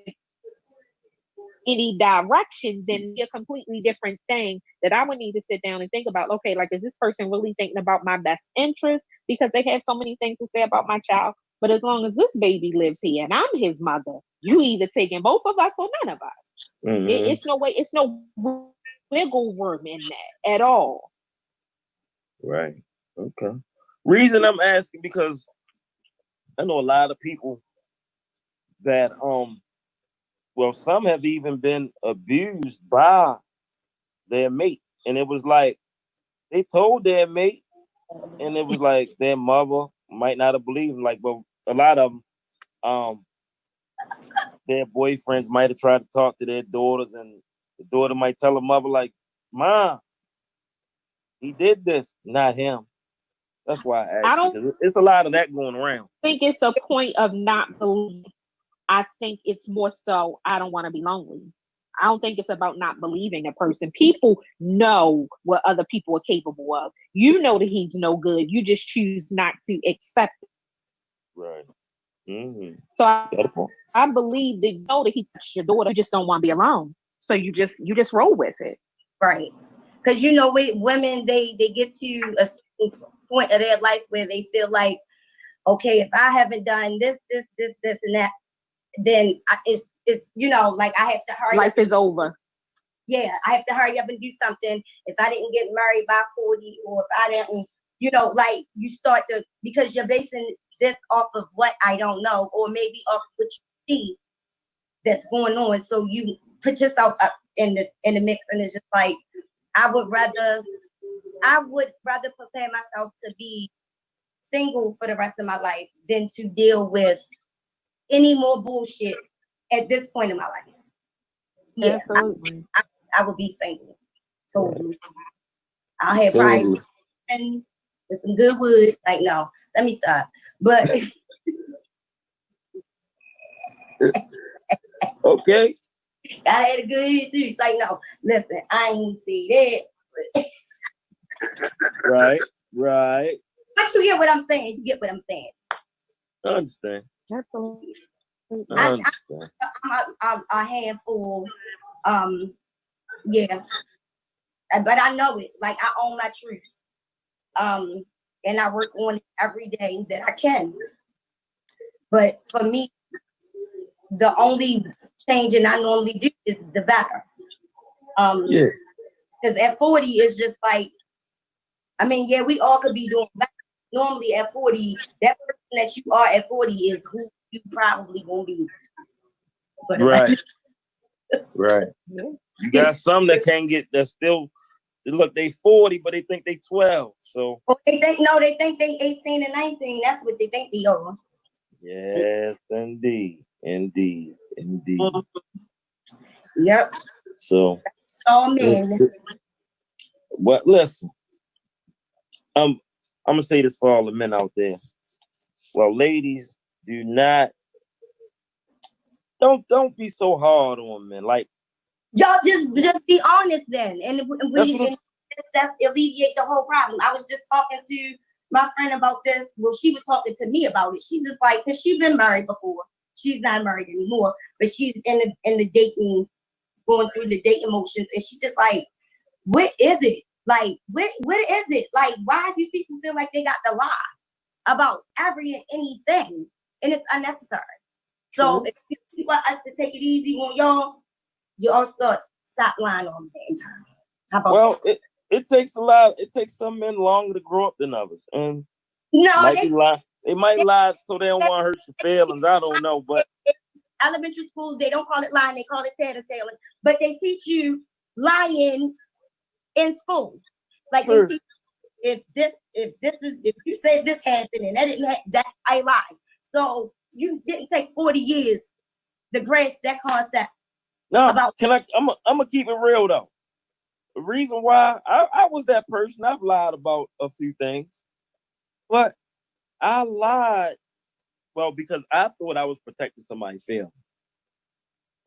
any direction, then be a completely different thing that I would need to sit down and think about. Okay, like, is this person really thinking about my best interest? Because they have so many things to say about my child. But as long as this baby lives here and I'm his mother, you either taking both of us or none of us. It's no way, it's no wiggle room in that at all. Right. Okay. Reason I'm asking, because I know a lot of people that well, some have even been abused by their mate. And it was like they told their mate, and it was like their mother might not have believed them. Like, but a lot of them, their boyfriends might have tried to talk to their daughters, and the daughter might tell her mother, like, "Mom, he did this, not him." That's why I asked you, because it's a lot of that going around. I think it's a point of not believing. I think it's more so I don't want to be lonely. I don't think it's about not believing a person. People know what other people are capable of. You know that he's no good. You just choose not to accept it. Right. Mm-hmm. So I believe that you know that he touched your daughter. You just don't want to be alone. So you just roll with it. Right. Because women, they get to a certain point of their life where they feel like, okay, if I haven't done this, and that, then it's like I have to hurry. Life is over. Yeah, I have to hurry up and do something. If I didn't get married by 40, or if I didn't, like, you start to, because you're basing this off of what I don't know, or maybe off what you see that's going on. So you put yourself up in the mix, and it's just like, I would rather prepare myself to be single for the rest of my life than to deal with any more bullshit at this point in my life. Yeah, I would be single. Totally. I'll have private and with some good wood. Like, no, let me stop. But okay. I had a good year too. It's like, no, listen, I ain't see that. Right. But you get what I'm saying. I understand. Absolutely. I'm a handful. Yeah. But I know it. Like, I own my truth. And I work on it every day that I can. But for me, the only changing I normally do is the better. Because at 40, it's just like, I mean, yeah, we all could be doing better. Normally at 40, that person that you are at 40 is who you probably won't be. But Right. Right. Yeah. You got some that can't get that still look, they 40, but they think they 12. So they think they 18 and 19. That's what they think they are. yes, indeed. Indeed. Indeed. Yep. So Oh man. what listen. I'm gonna say this for all the men out there. Well, ladies, do not don't be so hard on men. Like Y'all just be honest then, and that's that alleviate the whole problem. I was just talking to my friend about this. Well, she was talking to me about it. She's just like, because she's been married before. She's not married anymore, but she's in the dating, going through the dating motions, and she just like, what is it? Like, what is it? Like, why do people feel like they got to lie about every and anything, and it's unnecessary? So if you want us to take it easy on y'all stop lying on the time. How about that? It takes a lot. It takes some men longer to grow up than others, and they might lie so they don't want to hurt your feelings. I don't know, but elementary school they don't call it lying; they call it tattletaling. But they teach you lying in school. Like they teach if you said this happened and that didn't that I lied. So you didn't take 40 years to grasp that concept. No, I'm gonna keep it real though. The reason why I was that person, I've lied about a few things, but I lied, well, because I thought I was protecting somebody's feelings.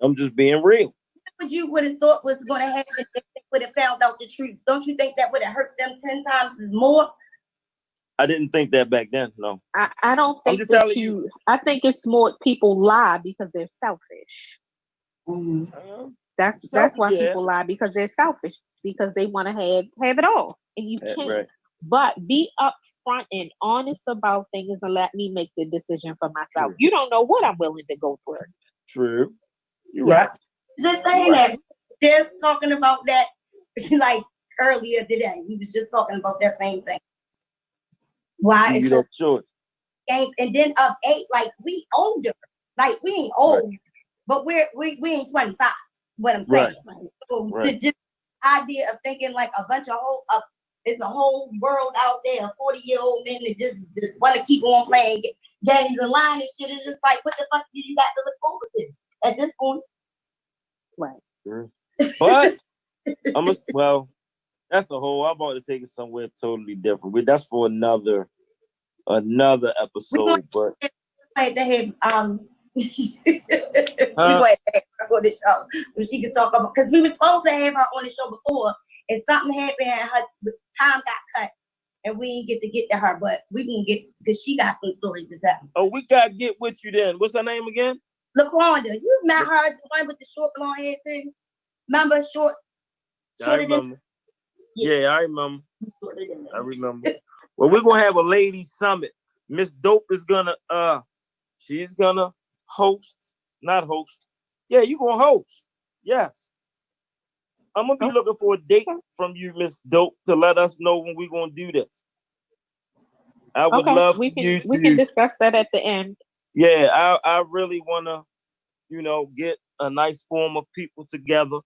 I'm just being real. What you would have thought was going to happen if they would have found out the truth? Don't you think that would have hurt them 10 times more? I didn't think that back then. No, I don't think that you. I think it's more people lie because they're selfish. Mm-hmm. That's why people lie, because they're selfish, because they want to have it all, and you can't. Right. But be upfront and honest about things and let me make the decision for myself. You don't know what I'm willing to go through. True. You're right. Just saying that. Just talking about that like earlier today. We was just talking about that same thing. Why is that choice? And then of 8, like we older. Like we ain't old, but we ain't 25. What I'm saying. Right. So just idea of thinking like a bunch of it's a whole world out there, 40-year-old men that just want to keep on playing games and lying and shit. It's just like, what the fuck do you got to look forward to at this point? Right. Sure. But that's a whole. I'm about to take it somewhere totally different. That's for another episode. But I had to have we going to have her on the show so she could talk about, because we were supposed to have her on the show before and something happened and her time got cut and we didn't get to her, but we can get, because she got some stories to tell. Oh, we gotta get with you then. What's her name again? LaQuanda. You met her, the one with the short blonde hair thing. Remember short? I remember. Yeah, I remember. Well, we're gonna have a lady summit. Miss Dope is gonna she's gonna not host. Yeah, you gonna host. Yes. I'm gonna be looking for a date from you, Miss Dope, to let us know when we're gonna do this. I would love we can discuss that at the end. Yeah, I really wanna, get a nice form of people together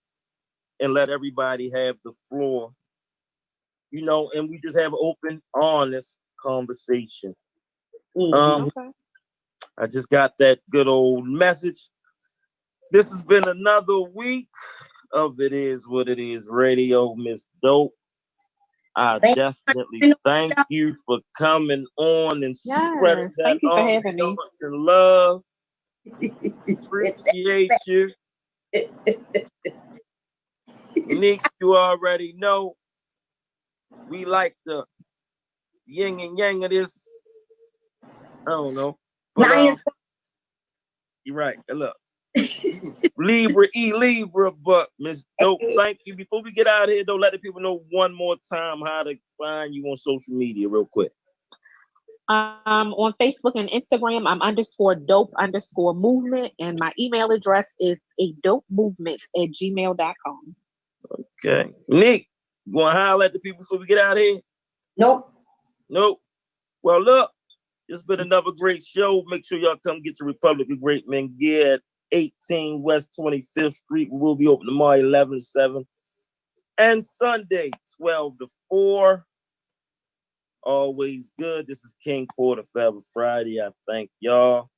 and let everybody have the floor. And we just have an open, honest conversation. I just got that good old message. This has been another week of It Is What It Is Radio, Miss Dope. I definitely thank you for coming on and spreading that knowledge and love. Appreciate you. Nick, you already know we like the yin and yang of this. I don't know. But, you're right. Look. Libra, but Miss Dope, thank you. Before we get out of here, though, let the people know one more time how to find you on social media real quick. On Facebook and Instagram, I'm _dope_movement, and my email address is adopemovement@gmail.com. Okay. Nick, you want to holler at the people before we get out of here? Nope. Well, look, it's been another great show. Make sure y'all come get your Republic of Great Men gear at 18 West 25th Street. We'll be open tomorrow 11 to 7 and Sunday 12 to 4. Always good. This is King Porter Forever Friday. I thank y'all.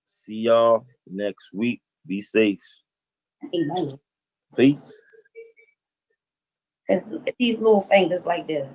See y'all next week. Be safe. Amen. Peace. Because these little fingers like this.